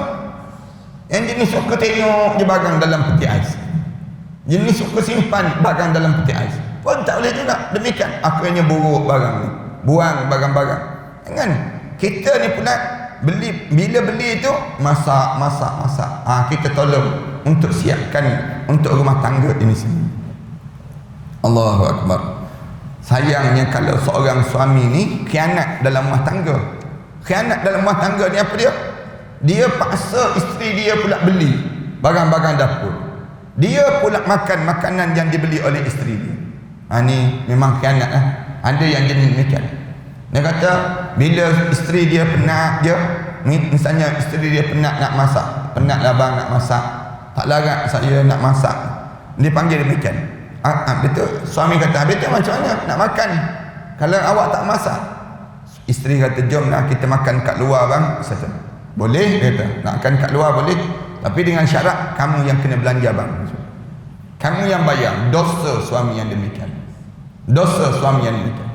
Yang jenis suka tengok je barang dalam peti ais, jenis suka simpan barang dalam peti ais pun tak boleh juga. Demikian akhirnya buruk barang ni, buang barang-barang. Jangan kita ni pula bila beli tu masak. Kita tolong untuk siapkan untuk rumah tangga ini sendiri. Allahu Akbar. Sayangnya kalau seorang suami ni khianat dalam rumah tangga. Khianat dalam rumah tangga ni apa dia? Dia paksa isteri dia pula beli barang-barang dapur. Dia pula makan makanan yang dibeli oleh isteri dia. Ni memang khianat lah. Ada yang jenis demikian. Dia kata bila isteri dia penat je, misalnya isteri dia penat nak masak, penat lah bang nak masak, tak larat saya nak masak, dia panggil demikian. Betul. Suami kata betul, macam mana nak makan kalau awak tak masak? Isteri kata jomlah kita makan kat luar bang. Saya boleh, kata nak makan kat luar boleh, tapi dengan syarat kamu yang kena belanja bang, kamu yang bayar. Dosa suami yang demikian, dosa suami yang demikian.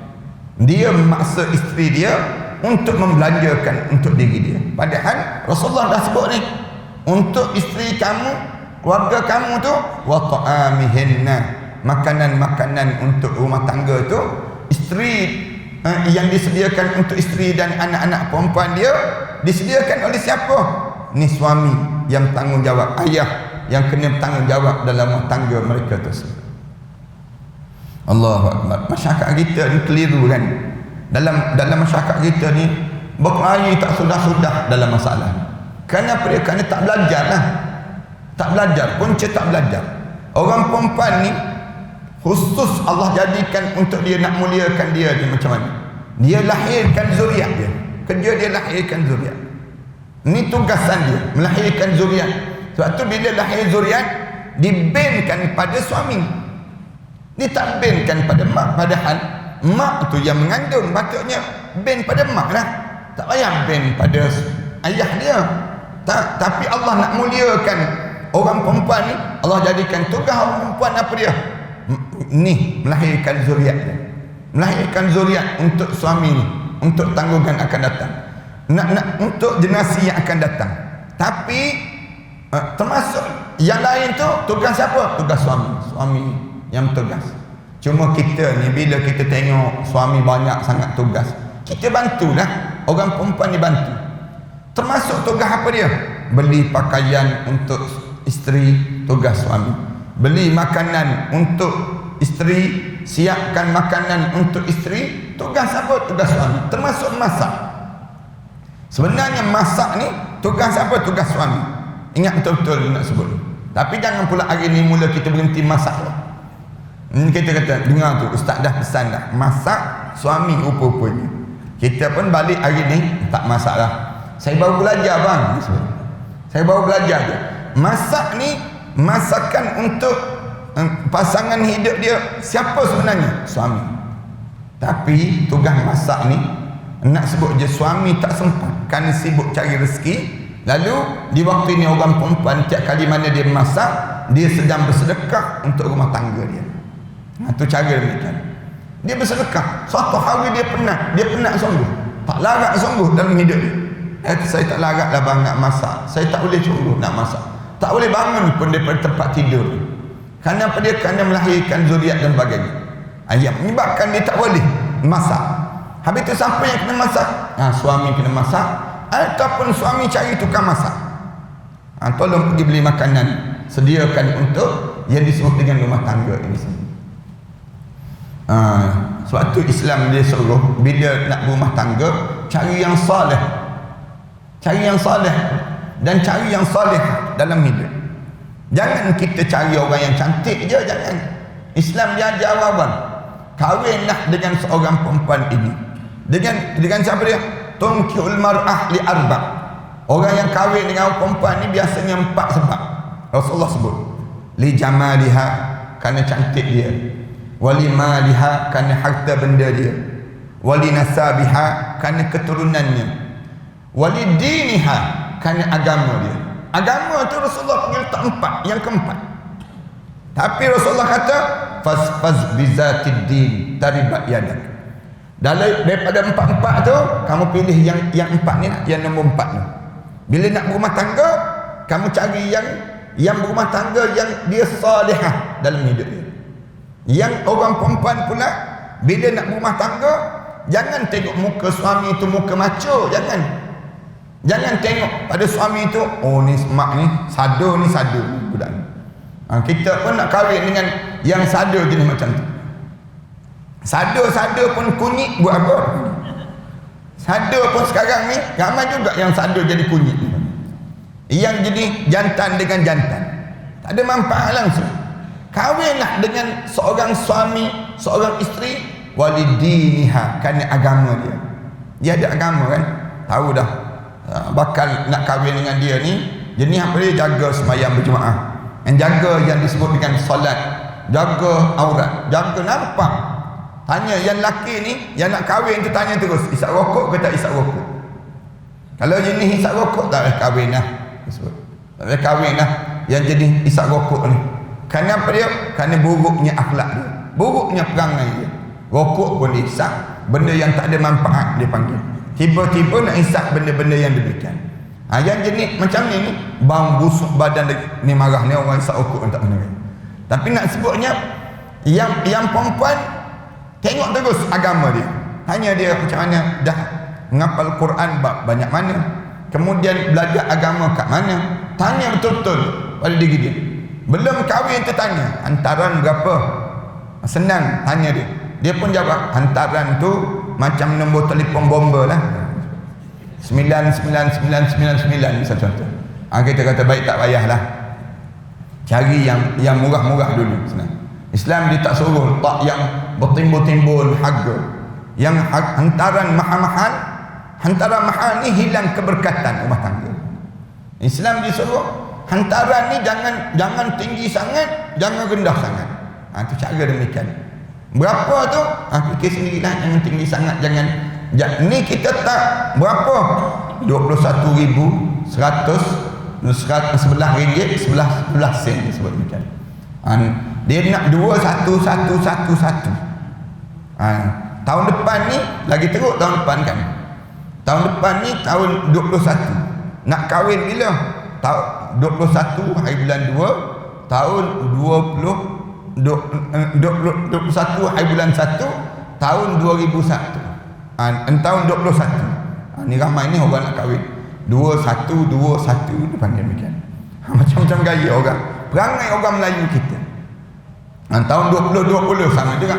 Dia memaksa isteri dia untuk membelanjakan untuk diri dia, padahal Rasulullah dah sebut ni untuk isteri kamu, keluarga kamu tu wa ta'amihinna, makanan-makanan untuk rumah tangga tu isteri yang disediakan untuk isteri dan anak-anak perempuan dia disediakan oleh siapa? Ni suami yang tanggungjawab, ayah yang kena tanggungjawab dalam rumah tangga mereka tersebut. Allahu Akbar. Masyarakat kita ni keliru kan. Dalam masyarakat kita ni berkelahi tak sudah-sudah dalam masalah. Kenapa dia? Kerana tak belajar lah. Tak belajar, punca tak belajar. Orang perempuan ni khusus Allah jadikan untuk dia nak muliakan dia ni macam mana? Dia lahirkan zuriat dia. Kerja dia lahirkan zuriat. Ini tugasan dia, melahirkan zuriat. Sebab tu bila lahir zuriat dibenkan pada suami. Dia tak benkan pada mak, padahal mak tu yang mengandung, patutnya ben pada mak lah. Tak payah ben pada ayah dia. Tapi Allah nak muliakan orang perempuan ni, Allah jadikan tugas orang perempuan apa dia? Ni melahirkan zuriat dia. Melahirkan zuriat untuk suami ni, untuk tanggungan akan datang. Nak untuk generasi yang akan datang. Tapi termasuk yang lain tu tugas siapa? Tugas suami. Suami yang tugas. Cuma kita ni bila kita tengok suami banyak sangat tugas, kita bantulah orang perempuan ni bantu. Termasuk tugas apa dia? Beli pakaian untuk isteri, tugas suami. Beli makanan untuk isteri, siapkan makanan untuk isteri, tugas apa? Tugas suami. Termasuk masak. Sebenarnya masak ni tugas apa? Tugas suami. Ingat betul-betul nak sebut. Tapi jangan pula hari ni mula kita berhenti masak lah. Kita kata, dengar tu ustaz dah pesan dah, masak suami rupa-rupanya. Kita pun balik hari ni tak masak lah. Saya baru belajar bang. Saya baru belajar je. Masak ni masakan untuk pasangan hidup dia siapa sebenarnya? Suami. Tapi tugas masak ni nak sebut je suami tak sempat, kan sibuk cari rezeki. Lalu di waktu ini orang perempuan tiap kali mana dia masak, dia sedang bersedekah untuk rumah tangga dia. Itu cara demikian. Dia bersedekah. Suatu hari dia penat sungguh, tak larat sungguh dalam hidup dia. Saya tak larat lah bang nak masak. Saya tak boleh sungguh nak masak. Tak boleh bangun pun daripada tempat tidur. Kerana apa dia? Kerana melahirkan zuriat dan sebagainya. Yang menyebabkan dia tak boleh masak. Habis tu siapa yang kena masak? Suami kena masak. Ataupun suami cari tukang masak. Tolong pergi beli makanan, sediakan untuk yang disebut dengan rumah tangga ini semua. Sebab tu Islam dia suruh bila nak berumah tangga, cari yang soleh. Cari yang soleh dan cari yang soleh dalam hidup. Jangan kita cari orang yang cantik je, jangan. Islam dia ajar awal, kahwinlah dengan seorang perempuan ini. Dengan siapa dia? Tunkihul mar'ah li arba'. Orang yang kahwin dengan perempuan ni biasanya 4 sebab. Rasulullah sebut, li jamaliha, kerana cantik dia, wali maliha, kerana harta benda dia, wali nasabiha, kerana keturunannya, wali diniha, kerana agama dia. Agama tu Rasulullah panggil tak 4, yang keempat. Tapi Rasulullah kata faz bizatid din taribat yadak. Daripada 4 tu kamu pilih yang 4 ni, yang nombor 4 ni. Bila nak berumah tangga, kamu cari yang berumah tangga yang dia salihah dalam hidup dia. Yang orang perempuan pula bila nak berumah tangga, jangan tengok muka suami itu muka macho, jangan tengok pada suami itu, ni mak ni sado budak ni. Kita pun nak kahwin dengan yang sado jenis macam tu. Sado pun kunyit buat apa? Sado pun sekarang ni ramai juga yang sado jadi kunyit. Yang jadi jantan dengan jantan, tak ada manfaat langsung. Kahwinlah dengan seorang suami, seorang isteri walidiniha, kerana agama dia. Dia ada agama kan? Tahu dah bakal nak kahwin dengan dia ni jenis apa dia? Jaga sembahyang berjemaah, yang jaga yang disebut dengan solat, jaga aurat, jaga nampak. Tanya yang lelaki ni yang nak kahwin tu, tanya terus isap rokok ke tak isap rokok. Kalau jenis isap rokok, tak boleh kahwin lah. Tak boleh kahwin lah yang jenis isap rokok ni. Kerana apa dia? Kerana buruknya akhlak dia, buruknya perangai dia. Rokok pun diisap, benda yang tak ada manfaat dia panggil. Tiba-tiba nak isap benda-benda yang demikian. Yang jenis macam ni bau busuk badan ni, marah ni orang isap rokok tak benar. Tapi nak sebutnya yang perempuan, tengok terus agama dia. Tanya dia macam mana, dah menghafal Quran bab banyak mana, kemudian belajar agama kat mana. Tanya betul-betul pada diri dia. Belum kahwin tu tanya, hantaran berapa? Senang tanya dia. Dia pun jawab, hantaran tu macam nombor telefon bomba lah, 99999 misal contoh. Kita kata baik, tak payahlah. Cari yang murah-murah dulu. Senang. Islam dia tak suruh tak yang bertimbul-timbul harga. Yang hantaran mahal-mahal, hantaran mahal ni hilang keberkatan rumah tangga. Islam disuruh hantaran ni jangan tinggi sangat, jangan rendah sangat. Tu cara demikian. Berapa tu? Fikir sendirilah, jangan tinggi sangat, jangan. Ni kita tak berapa? 21,111 ringgit 11 sen disebut demikian. Dia nak 21,111. Tahun depan ni lagi teruk, tahun depan kan. Tahun depan ni tahun 21. Nak kahwin bila? Tahun 21 hari bulan 2 tahun 21 hari bulan 1 tahun 2001. Tahun 21. Ni ramai ni orang nak kahwin 21 depan dia demikian. Macam-macam gaya orang, perangai orang Melayu kita. Tahun 2020 sama juga.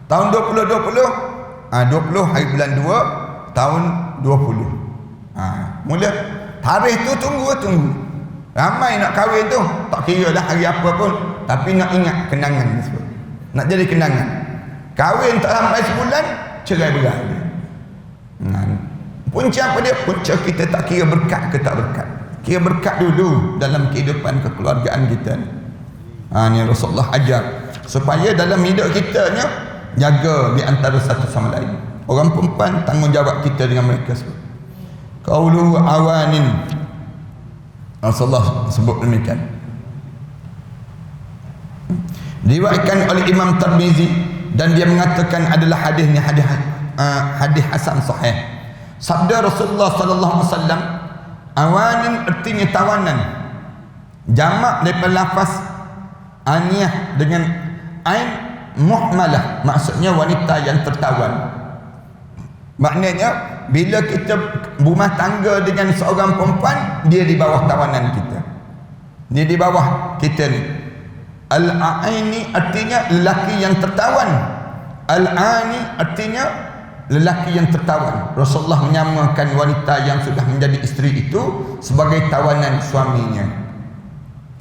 Tahun 2020 20 hari bulan 2 tahun 20. Mula tarikh tu tunggu. Ramai nak kahwin tu, tak kira dah hari apa pun, tapi nak ingat kenangan tersebut. Nak jadi kenangan. Kahwin tak sampai sebulan, cerai berai. Punca apa dia? Punca kita tak kira berkat ke tak berkat. Kira berkat dulu dalam kehidupan kekeluargaan kita ni. Ni Rasulullah ajar supaya dalam hidup kita ni jaga di antara satu sama lain. Orang perempuan, tanggungjawab kita dengan mereka semua. Qaulu awanin, Rasulullah sebut demikian. Diriwayatkan oleh Imam Tirmizi dan dia mengatakan adalah hadis ni hadis hasan sahih. Sabda Rasulullah sallallahu alaihi wasallam, awanin artinya tawanan. Jamak daripada lafaz aniyah dengan ain muhmalah, maksudnya wanita yang tertawan. Maknanya bila kita berumah tangga dengan seorang perempuan, dia di bawah tawanan kita. Dia di bawah kita ni. Al-aini artinya lelaki yang tertawan. Al-ani artinya lelaki yang tertawan. Rasulullah menyamakan wanita yang sudah menjadi isteri itu sebagai tawanan suaminya.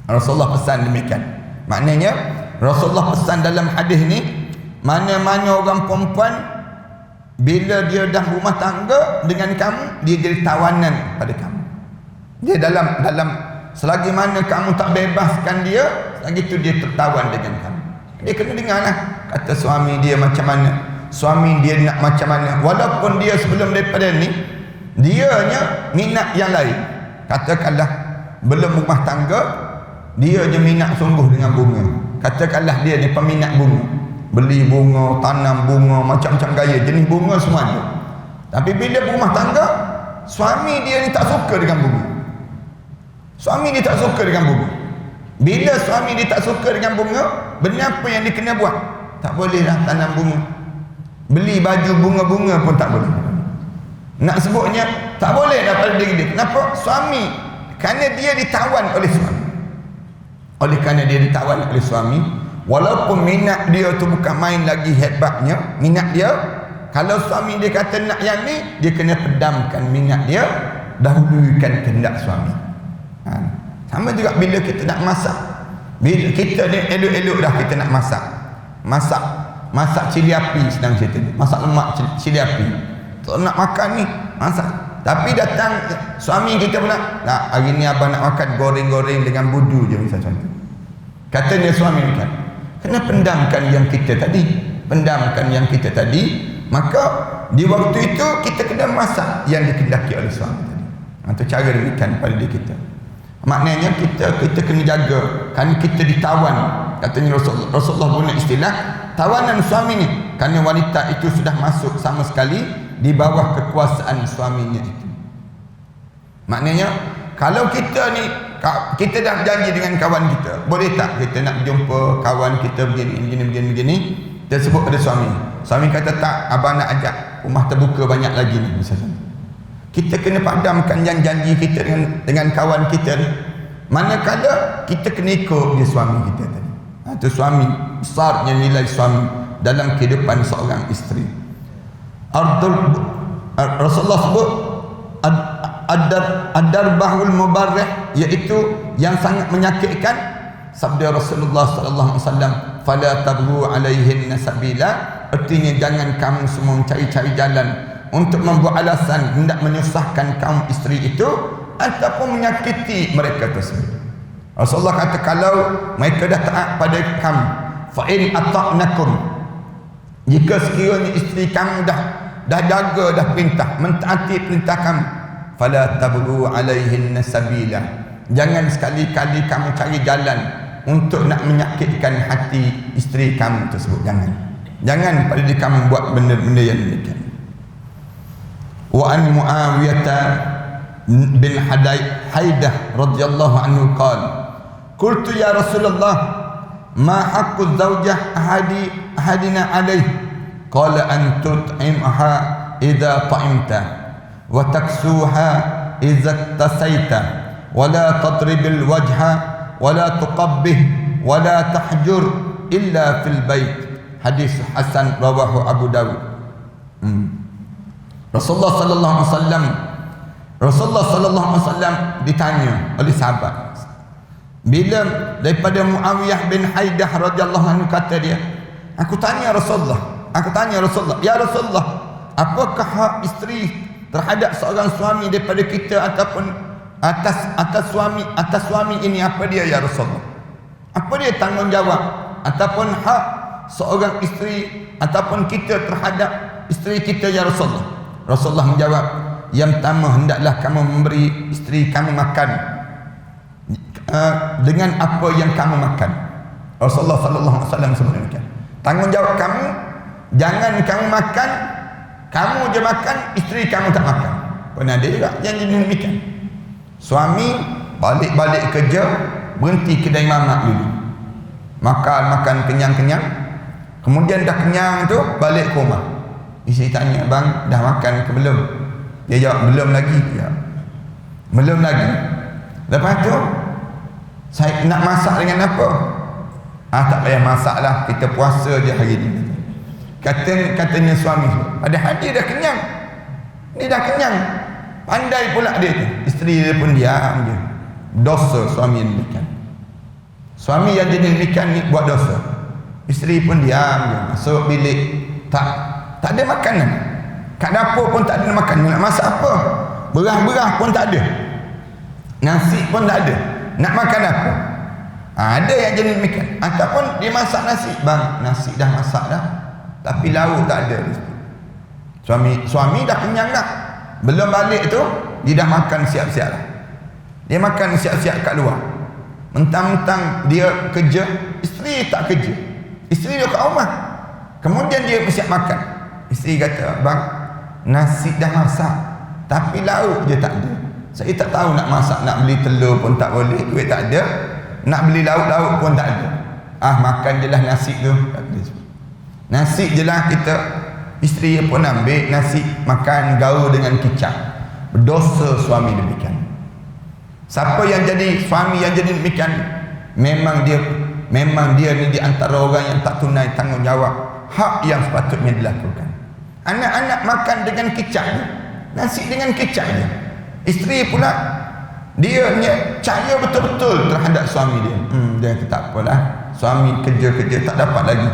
Rasulullah pesan demikian. Maknanya Rasulullah pesan dalam hadis ni, mana-mana orang perempuan bila dia dah rumah tangga dengan kamu, dia jadi tawanan pada kamu. Dia dalam selagi mana kamu tak bebaskan dia, selagi itu dia tertawan dengan kamu. Dia kena dengarlah kata suami dia macam mana, suami dia nak macam mana. Walaupun dia sebelum daripada ni dianya minat yang lain. Katakanlah belum rumah tangga, dia je minat sungguh dengan bunga. Katakanlah dia ni peminat bunga, beli bunga, tanam bunga, macam-macam gaya jenis bunga semua ada. Tapi bila berumah tangga, suami dia ni tak suka dengan bunga. Suami dia tak suka dengan bunga. Bila suami dia tak suka dengan bunga, benda apa yang dia kena buat? Tak boleh dah tanam bunga, beli baju bunga-bunga pun tak boleh. Nak sebutnya tak boleh dah pada diri dia. Kenapa? Suami, kerana dia ditawan oleh suami. Oleh kerana dia ditawan oleh suami, walaupun minat dia tu bukan main lagi hebatnya, minat dia, kalau suami dia kata nak yang ni, dia kena pedamkan minat dia, dahulukan kehendak suami. Sama juga bila kita nak masak. Bila kita ni elok-elok dah kita nak masak cili api, senang cerita, masak lemak cili api. Tak nak makan ni, masak. Tapi datang suami kita pula, nak hari ni abang nak makan goreng-goreng dengan budu je, misal contoh. Katanya suami kan, kena pendamkan yang kita tadi, maka di waktu itu kita kena masak yang dikehendaki oleh suami tadi. Itu cara demikian pada diri kita. Maknanya kita kena jaga, kan kita ditawan. Katanya Rasulullah guna istilah tawanan suami ni, kerana wanita itu sudah masuk sama sekali di bawah kekuasaan suaminya itu. Maknanya kalau kita dah janji dengan kawan kita, boleh tak kita nak jumpa kawan kita begini, kita sebut pada suami kata tak, abang nak ajak rumah terbuka banyak lagi ni, misalnya. Kita kena padamkan yang janji kita dengan kawan kita ni, manakala kita kena ikut dia suami kita tadi. Itu suami, besarnya nilai suami dalam kehidupan seorang isteri. Rasulullah sebut ad-darbahul mubarrih, iaitu yang sangat menyakitkan. Sabda Rasulullah sallallahu alaihi wasallam, fala tabghu alaihin sabila, artinya jangan kamu semua mencari-cari jalan untuk membuat alasan hendak menyusahkan kaum isteri itu ataupun menyakiti mereka tersebut. Rasulullah kata, kalau mereka dah taat pada kamu, fa in ata'nakum, jika sekiranya isteri kamu dah jaga, dah perintah, mentaati perintah kamu, fala tabghu alaihin sabila, jangan sekali-kali kamu cari jalan untuk nak menyakitkan hati isteri kamu tersebut. Jangan pada diri kamu buat benda-benda yang demikian. Wa an Muawiyah bin Haidah radhiyallahu anhu qala, qultu ya Rasulullah, ma haqqu zawjah ahadina alaih? Qala an tut'imha idza ta'imta wa taksuha idza tasaita wa la tadribil wajha wa la tuqabbih wa la tahjur illa fil bait. Hadis hasan rawahu Abu Dawud. Rasulullah sallallahu alaihi wasallam ditanya oleh sahabat, bila daripada Muawiyah bin Haidah radhiyallahu anhu, kata dia, aku tanya Rasulullah, ya Rasulullah, apakah hak isteri terhadap seorang suami daripada kita, ataupun atas suami ini, apa dia ya Rasulullah? Apa dia tanggungjawab ataupun hak seorang isteri ataupun kita terhadap isteri kita ya Rasulullah? Rasulullah menjawab, yang pertama, hendaklah kamu memberi isteri kamu makan dengan apa yang kamu makan. Rasulullah sallallahu alaihi wasallam sebut demikian. Tanggungjawab kamu, jangan kamu makan Kamu je makan, isteri kamu tak makan. Pernah ada juga yang jenis demikian. Suami balik-balik kerja, berhenti kedai mamak dulu, makan kenyang-kenyang, kemudian dah kenyang tu balik ke rumah. Isteri tanya, bang dah makan ke belum? Dia jawab, belum lagi. Ya, belum lagi. Lepas tu saya nak masak dengan apa? Tak payah masak lah, kita puasa je hari ni. Katanya suami tu, padahal dia dah kenyang. Dia dah kenyang. Pandai pula dia tu. Isteri dia pun diam je. Dosa suami yang demikian. Suami yang jenis demikian ni buat dosa. Isteri pun diam je. Masuk bilik, tak ada makanan. Kat dapur pun tak ada makanan. Nak masak apa? Beras pun tak ada. Nasi pun tak ada. Nak makan apa? Ada yang jenis demikian. Ataupun dia masak nasi. Bang, nasi dah masak dah, tapi lauk tak ada. Suami dah kenyang dah. Belum balik tu, dia dah makan siap-siap lah. Dia makan siap-siap kat luar. Mentang-mentang dia kerja, isteri tak kerja. Isteri dia kat rumah. Kemudian dia siap makan. Isteri kata, bang, nasi dah masak, tapi lauk je tak ada. Saya tak tahu nak masak, nak beli telur pun tak boleh, duit tak ada. Nak beli lauk pun tak ada. Makan je lah nasi tu. Nasi je lah kita. Isteri pun ambil nasi, makan gaul dengan kicap. Berdosa suami demikian. Siapa yang jadi suami yang jadi demikian, memang dia ni di antara orang yang tak tunai tanggungjawab hak yang sepatutnya dilakukan. Anak-anak makan dengan kicap je, nasi dengan kicap je. Isteri pula dia percaya betul-betul terhadap suami dia. Dia kata tak apalah, suami kerja-kerja tak dapat lagi.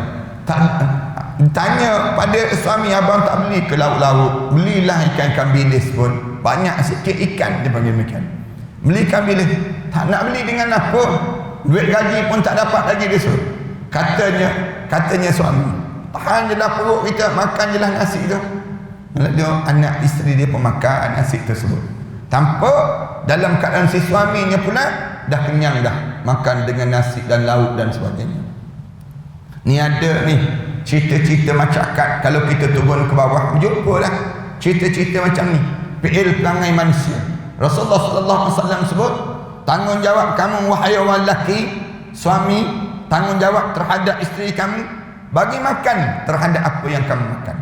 Tanya pada suami, abang tak beli ke lauk-lauk? Belilah ikan bilis pun, banyak sikit ikan, dia panggil demikian. Beli ikan bilis. Tak nak beli dengan apa? Duit gaji pun tak dapat lagi dia suruh. Katanya suami, tahan je lah perut kita, makan je lah nasi tu. Lalu anak isteri dia pun makan nasi tersebut. Tanpa dalam keadaan si suaminya pula dah kenyang dah, makan dengan nasi dan lauk dan sebagainya. Ni ada ni cerita-cerita masyarakat, kalau kita turun ke bawah jumpalah cerita-cerita macam ni, fi'il perangai manusia. Rasulullah sallallahu alaihi wasallam sebut, tanggungjawab kamu wahai orang lelaki, suami, tanggungjawab terhadap isteri kamu, bagi makan terhadap apa yang kamu makan.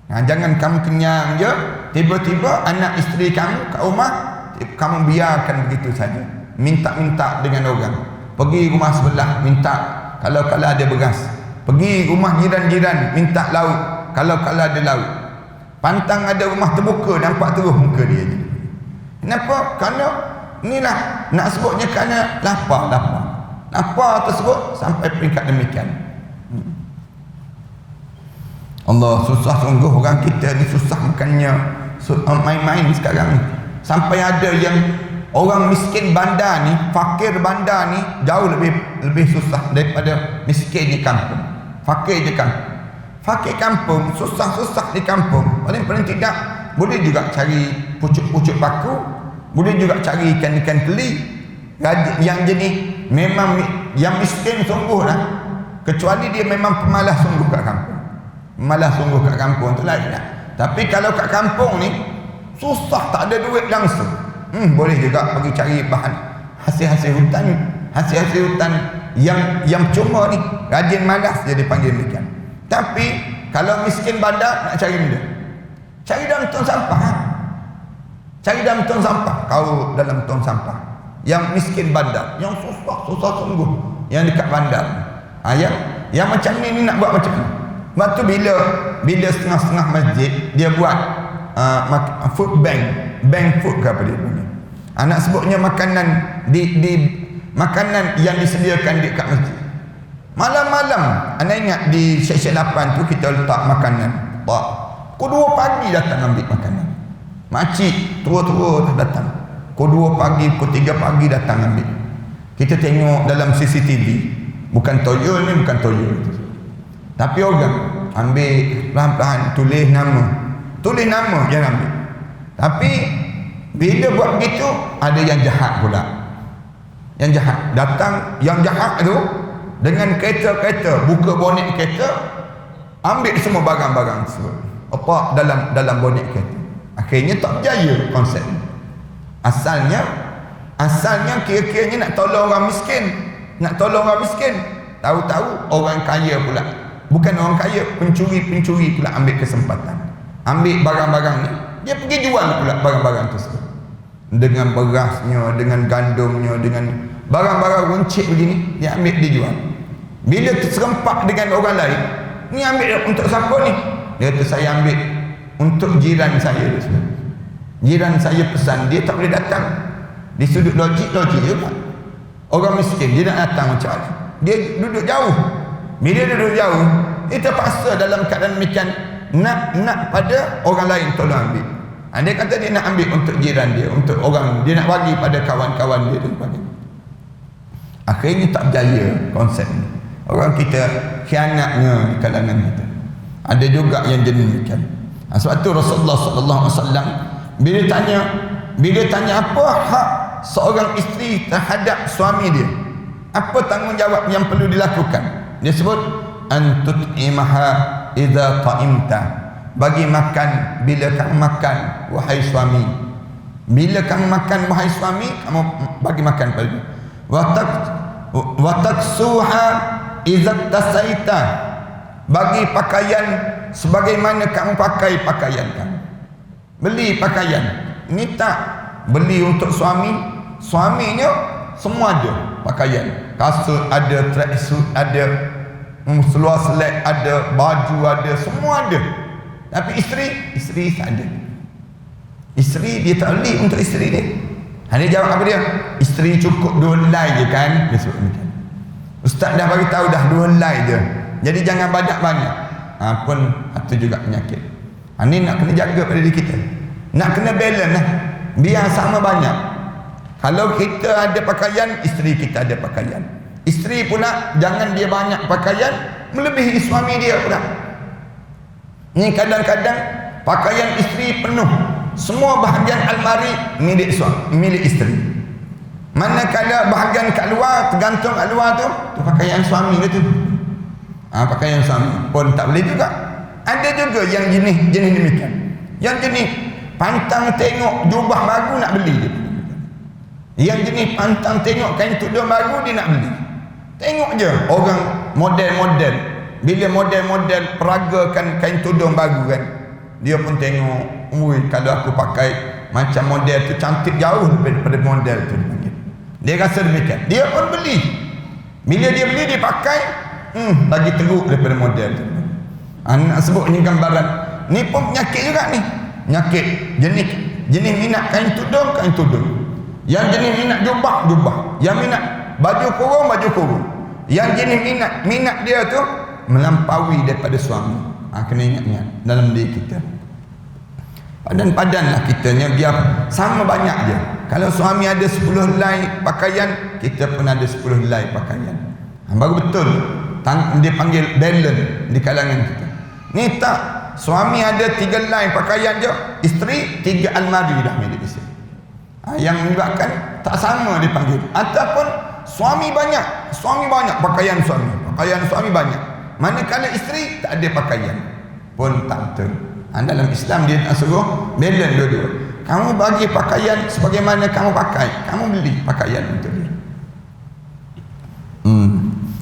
Jangan kamu kenyang je, tiba-tiba anak isteri kamu kat rumah, kamu biarkan begitu saja, minta-minta dengan orang. Pergi rumah sebelah minta, kalau ada beras. Pergi rumah jiran-jiran minta lauk, kalau ada lauk. Pantang ada rumah terbuka, nampak terus muka dia je. Kenapa? Kerana inilah nak sebutnya, kerana lapar tersebut sampai peringkat demikian. Allah, susah sungguh orang kita ni, susah makannya, main-main sekarang ni. Sampai ada yang orang miskin bandar ni, fakir bandar ni jauh lebih susah daripada miskin di kampung. Fakir kampung, susah-susah di kampung. Paling tidak boleh juga cari pucuk-pucuk paku, boleh juga cari ikan-ikan keli. Yang jenis memang yang miskin sungguh lah, kecuali dia memang pemalas sungguh kat kampung. Pemalas sungguh kat kampung tu lain lah. Tapi kalau kat kampung ni susah, tak ada duit langsung, boleh juga pergi cari bahan hasil-hasil hutan yang cuma ni, rajin malas dia dipanggil demikian. Tapi kalau miskin bandar nak cari mana? Cari dalam tong sampah. Cari dalam tong sampah. Kau dalam tong sampah. Yang miskin bandar, yang susah sungguh, yang dekat bandar. Yang macam ni nak buat macam ni. Sebab tu bila setengah-setengah masjid dia buat food bank food ke apa dia punya. Anak sebutnya makanan di makanan yang disediakan dekat masjid. Malam-malam, anda ingat di seksyen 8 tu kita letak makanan. Pukul 2 pagi datang ambil makanan. Makcik tua-tua datang. Pukul 2 pagi, pukul 3 pagi datang ambil. Kita tengok dalam CCTV, bukan toyol ni, bukan toyol. Tapi orang ambil pelan-pelan, tulis nama yang ambil. Tapi bila buat begitu, ada yang jahat pula. Yang jahat datang, yang jahat tu dengan kereta-kereta, buka bonet kereta, ambil semua barang-barang tersebut. apa dalam bonek kereta. Akhirnya tak berjaya konsep. Asalnya kira-kiranya nak tolong orang miskin. Tahu-tahu orang kaya pula. Bukan orang kaya, pencuri pula ambil kesempatan. Ambil barang-barang ni, dia pergi jual pula barang-barang tersebut. Dengan berasnya, dengan gandumnya, dengan barang-barang runcit begini, dia ambil, dia jual. Bila terserempak dengan orang lain, ni ambil untuk siapa ni? Dia kata, saya ambil untuk jiran saya. Jiran saya pesan, dia tak boleh datang. Di sudut logik juga. Orang miskin, dia nak datang macam mana? Dia duduk jauh. Bila duduk jauh, dia terpaksa dalam keadaan demikian nak pada orang lain tolong ambil. Dia kata dia nak ambil untuk jiran dia, untuk orang, dia nak bagi pada kawan-kawan dia dan sebagainya. Akhirnya tak berjaya konsep ni. Orang kita khianatnya di kalangan kita. Ada juga yang jenis demikian. Sebab tu Rasulullah sallallahu alaihi wasallam bila tanya apa hak seorang isteri terhadap suami dia, apa tanggungjawab yang perlu dilakukan, dia sebut antut'imaha idza ta'imta, bagi makan bila kamu makan wahai suami. Bila kamu makan wahai suami, kamu bagi makan pada dia. Wa taksuha idza tasaita, bagi pakaian sebagaimana kamu pakai pakaian kamu. Beli pakaian ni tak beli untuk suaminya semua ada pakaian, kasut ada, tracksuit ada, seluar selek ada, baju ada, semua ada. Tapi isteri tak ada. Isteri dia tak beli untuk isteri dia. Dia jawab apa dia? Isteri cukup 2 helai je kan? Dia sebut macam. Ustaz dah bagi tahu dah 2 helai je. Jadi jangan banyak-banyak. Pun itu juga penyakit. Ini nak kena jaga pada diri kita. Nak kena balance lah. Biar sama banyak. Kalau kita ada pakaian, isteri kita ada pakaian. Isteri pula jangan dia banyak pakaian melebihi suami dia pula. Ni kadang-kadang pakaian isteri penuh, semua bahagian almari milik isteri. Manakala bahagian kat luar, tergantung kat luar tu pakaian suami dia tu. Pakaian suami pun tak boleh juga. Ada juga yang jenis demikian. Yang jenis pantang tengok jubah baru nak beli dia. Yang jenis pantang tengok kain tudung baru dia nak beli. Tengok je orang model-model. Bila model-model peragakan kain tudung baru kan, dia pun tengok, kalau aku pakai macam model tu cantik jauh daripada model tu. Dia rasa demikian, dia pun beli. Bila dia beli, dia pakai, lagi teruk daripada model tu. Nak sebut ni gambaran. Ni pun penyakit juga ni. Penyakit jenis minat kain tudung. Yang jenis minat jubah. Yang minat baju kurung. Yang jenis minat dia tu melampaui daripada suami. Kena ingat dalam diri kita. Padan-padanlah kitanya, biar sama banyak je. Kalau suami ada 10 helai pakaian, kita pun ada 10 helai pakaian. Baru betul dia panggil balance di kalangan kita. Ni tak, suami ada 3 helai pakaian je, isteri 3 almari dah milik isteri. Yang menyebabkan tak sama dipanggil. Ataupun suami banyak pakaian suami banyak, manakala isteri tak ada pakaian, pun tak betul. Dalam Islam dia nak suruh balance dua-dua. Kamu bagi pakaian sebagaimana kamu pakai, kamu beli pakaian untuk dia.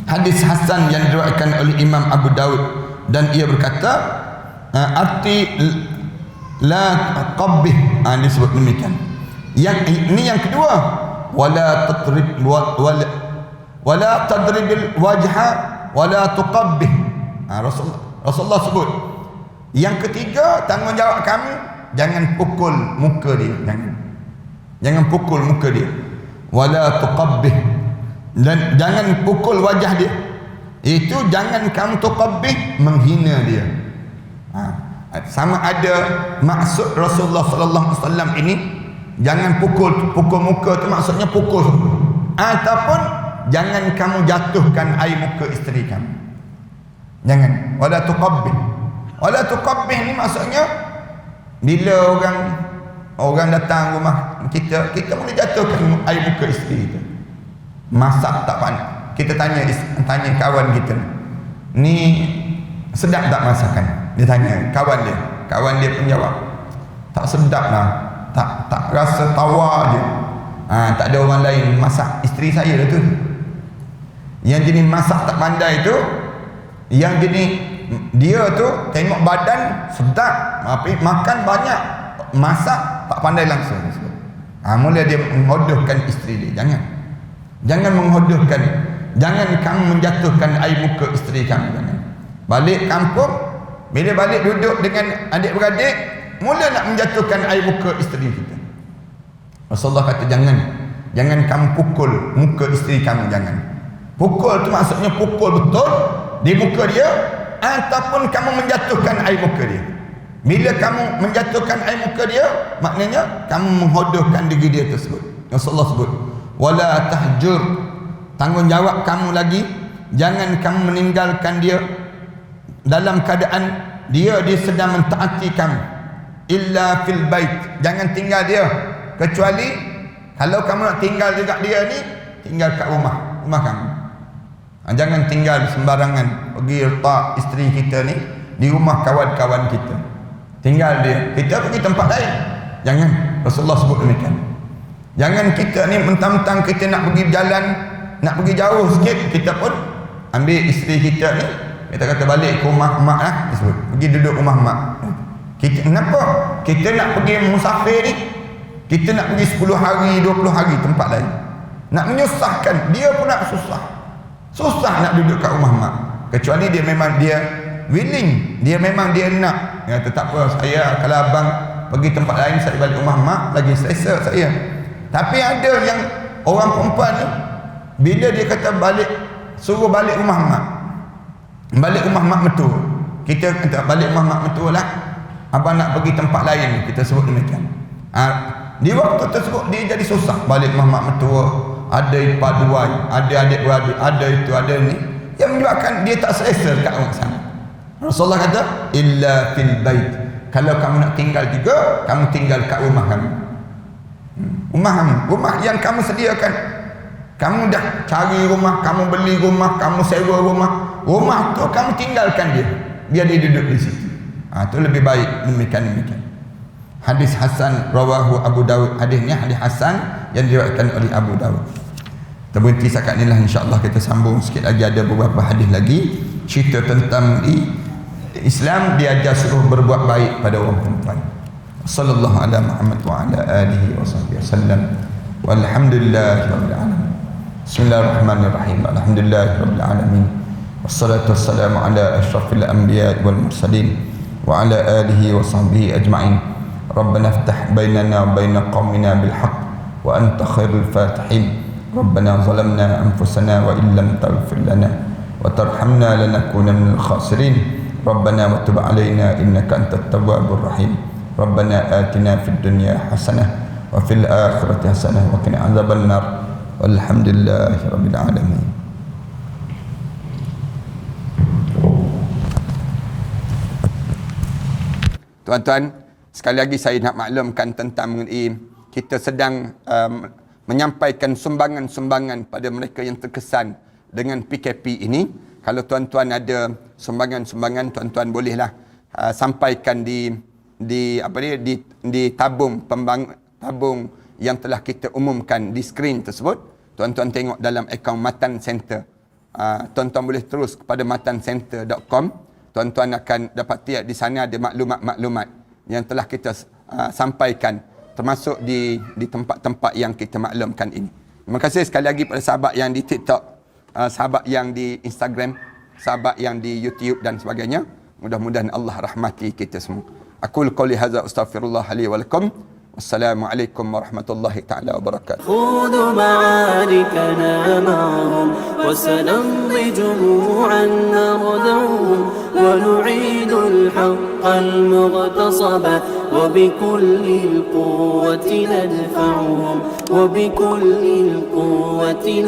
Hadis Hasan yang diriwayatkan oleh Imam Abu Daud, dan ia berkata arti la qabbih, disebut demikian. Yang ini yang kedua, wala tadribil wajha wala tuqabbih. Rasulullah sebut. Yang ketiga, tanggungjawab kamu, jangan pukul muka dia, jangan pukul muka dia. Wala tuqabbih, dan jangan pukul wajah dia. Itu jangan kamu tuqabbih, menghina dia. Sama ada maksud Rasulullah sallallahu alaihi wasallam ini, jangan pukul muka tu maksudnya pukul, ataupun jangan kamu jatuhkan air muka isteri kamu. Jangan. Wala tuqabbih ni maksudnya bila orang datang rumah kita boleh jatuhkan air muka isteri kita. Masak tak pandai, kita tanya kawan kita, ni sedap tak masakan? Dia tanya kawan dia, Kawan dia pun jawab, tak sedap lah, tak rasa tawa je. Tak ada orang lain masak, isteri saya dah tu. Yang jenis masak tak pandai tu, yang jenis dia tu tengok badan sedap, tapi makan banyak, masak tak pandai langsung. Mula dia menghodohkan isteri dia. Jangan menghodohkan, jangan kamu menjatuhkan air muka isteri kamu. Jangan. Balik kampung, bila balik duduk dengan adik-beradik, mula nak menjatuhkan air muka isteri kita. Rasulullah kata jangan kamu pukul muka isteri kamu, jangan. Pukul tu maksudnya pukul betul di muka dia, ataupun kamu menjatuhkan air muka dia. Bila kamu menjatuhkan air muka dia, maknanya kamu menghodohkan diri dia tersebut. Rasulullah sebut, wala tahjur, tanggungjawab kamu lagi, jangan kamu meninggalkan dia dalam keadaan dia sedang mentaati kamu. Illa fil bait, jangan tinggal dia, kecuali kalau kamu nak tinggal juga dia ni, tinggal kat rumah kamu. Jangan tinggal sembarangan pergi letak isteri kita ni di rumah kawan-kawan kita, tinggal dia, kita pergi tempat lain. Jangan. Rasulullah sebut demikian. Jangan kita ni mentang-mentang kita nak pergi jalan, nak pergi jauh sikit, kita pun ambil isteri kita ni, kita kata balik ke rumah mak lah, pergi duduk rumah mak. Kita kenapa? Kita nak pergi musafir ni, kita nak pergi 10 hari, 20 hari tempat lain, nak menyusahkan dia pun, nak susah nak duduk kat rumah mak. Kecuali dia memang dia willing, dia memang dia nak. Dia kata tak apa, saya kalau abang pergi tempat lain, saya balik rumah mak lagi selesa saya. Tapi ada yang orang perempuan ni, bila dia kata balik, suruh balik rumah mak, balik rumah mak mertua, kita kata balik rumah mak mertua lah, abang nak pergi tempat lain, kita sebut demikian. Di waktu tersebut dia jadi susah balik rumah mak mertua, ada ipar duai, ada adik-beradik, ada itu, ada ni, yang menyebabkan dia tak selesa kat orang sana. Rasulullah kata illa fil bait, kalau kamu nak tinggal juga, kamu tinggal kat rumah kamu. Rumah yang kamu sediakan. Kamu dah cari rumah, kamu beli rumah, kamu sewa rumah tu kamu tinggalkan dia, biar dia duduk di situ. Itu lebih baik. Demikian. Hadis Hasan rawahu Abu Dawud. Hadisnya hadis Hasan yang diriwayatkan oleh Abu Dawud. Kita berhenti setakat inilah, insya-Allah kita sambung sikit lagi, ada beberapa hadis lagi cerita tentang Islam diajar suruh berbuat baik pada orang perempuan. Sallallahu ala Muhammad wa ala alihi wa sahbihi wasallam. Walhamdulillahirabbil alamin. Bismillahirrahmanirrahim. Alhamdulillahirabbil alamin. Wassalatu wassalamu ala asyrafil anbiya'i wal mursalin wa ala alihi wa sahbihi ajma'in. Rabbana iftah bainana wa baina qaumina bil haqq wa anta khairul fatihin. Rabbana zalamna anfusana wa illam taghfir lana wa tarhamna lanakunanna minal khasirin. Rabbana wa tub alaina innaka antat tawwabur rahim. Rabbana atina fid dunya hasanah wa fil akhirati hasanah wa qina adzaban nar. Walhamdulillahirabbil alamin. Tuan-tuan, sekali lagi saya nak maklumkan tentang mengenai kita sedang menyampaikan sumbangan-sumbangan pada mereka yang terkesan dengan PKP ini. Kalau tuan-tuan ada sumbangan-sumbangan, tuan-tuan bolehlah sampaikan di tabung tabung yang telah kita umumkan di skrin tersebut. Tuan-tuan tengok dalam akaun Matan Center. Tuan-tuan boleh terus kepada matancenter.com. Tuan-tuan akan dapati di sana ada maklumat-maklumat yang telah kita sampaikan, termasuk di tempat-tempat yang kita maklumkan ini. Terima kasih sekali lagi pada sahabat yang di TikTok, sahabat yang di Instagram, sahabat yang di YouTube dan sebagainya. Mudah-mudahan Allah rahmati kita semua. Aqul qouli hadza astaghfirullah li wa lakum. Wassalamualaikum warahmatullahi taala wabarakatuh. خذوا معاركنا معهم وسنمضي جموعا نردعهم ونعيد الحق المغتصب وبكل القوة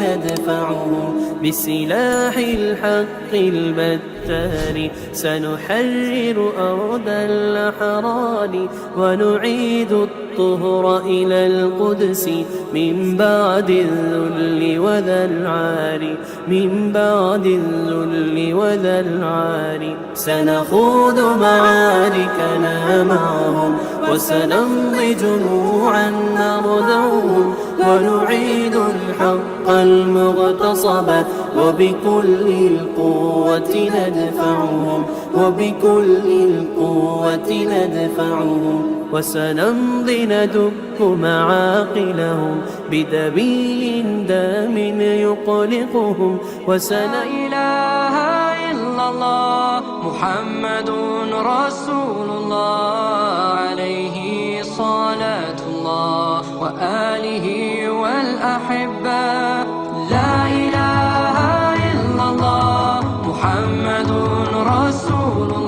ندفعهم بسلاح الحق البتار سنحرر أرض الأحرار ونعيد الطهر إلى القدس من بعد الذل وذا العار من بعد الذل وذا العار سنخوض معاركنا معهم وسنمضي جموعا نردوهم ونعيد الحق المغتصب وبكل القوة ندفعهم وبكل القوة ندفعهم وسنمضي ندك معاقلهم بدبيل دام يقلقهم لا إله إلا الله محمد رسول الله عليه صلاة الله وآله والأحبة لا إله إلا الله محمد رسول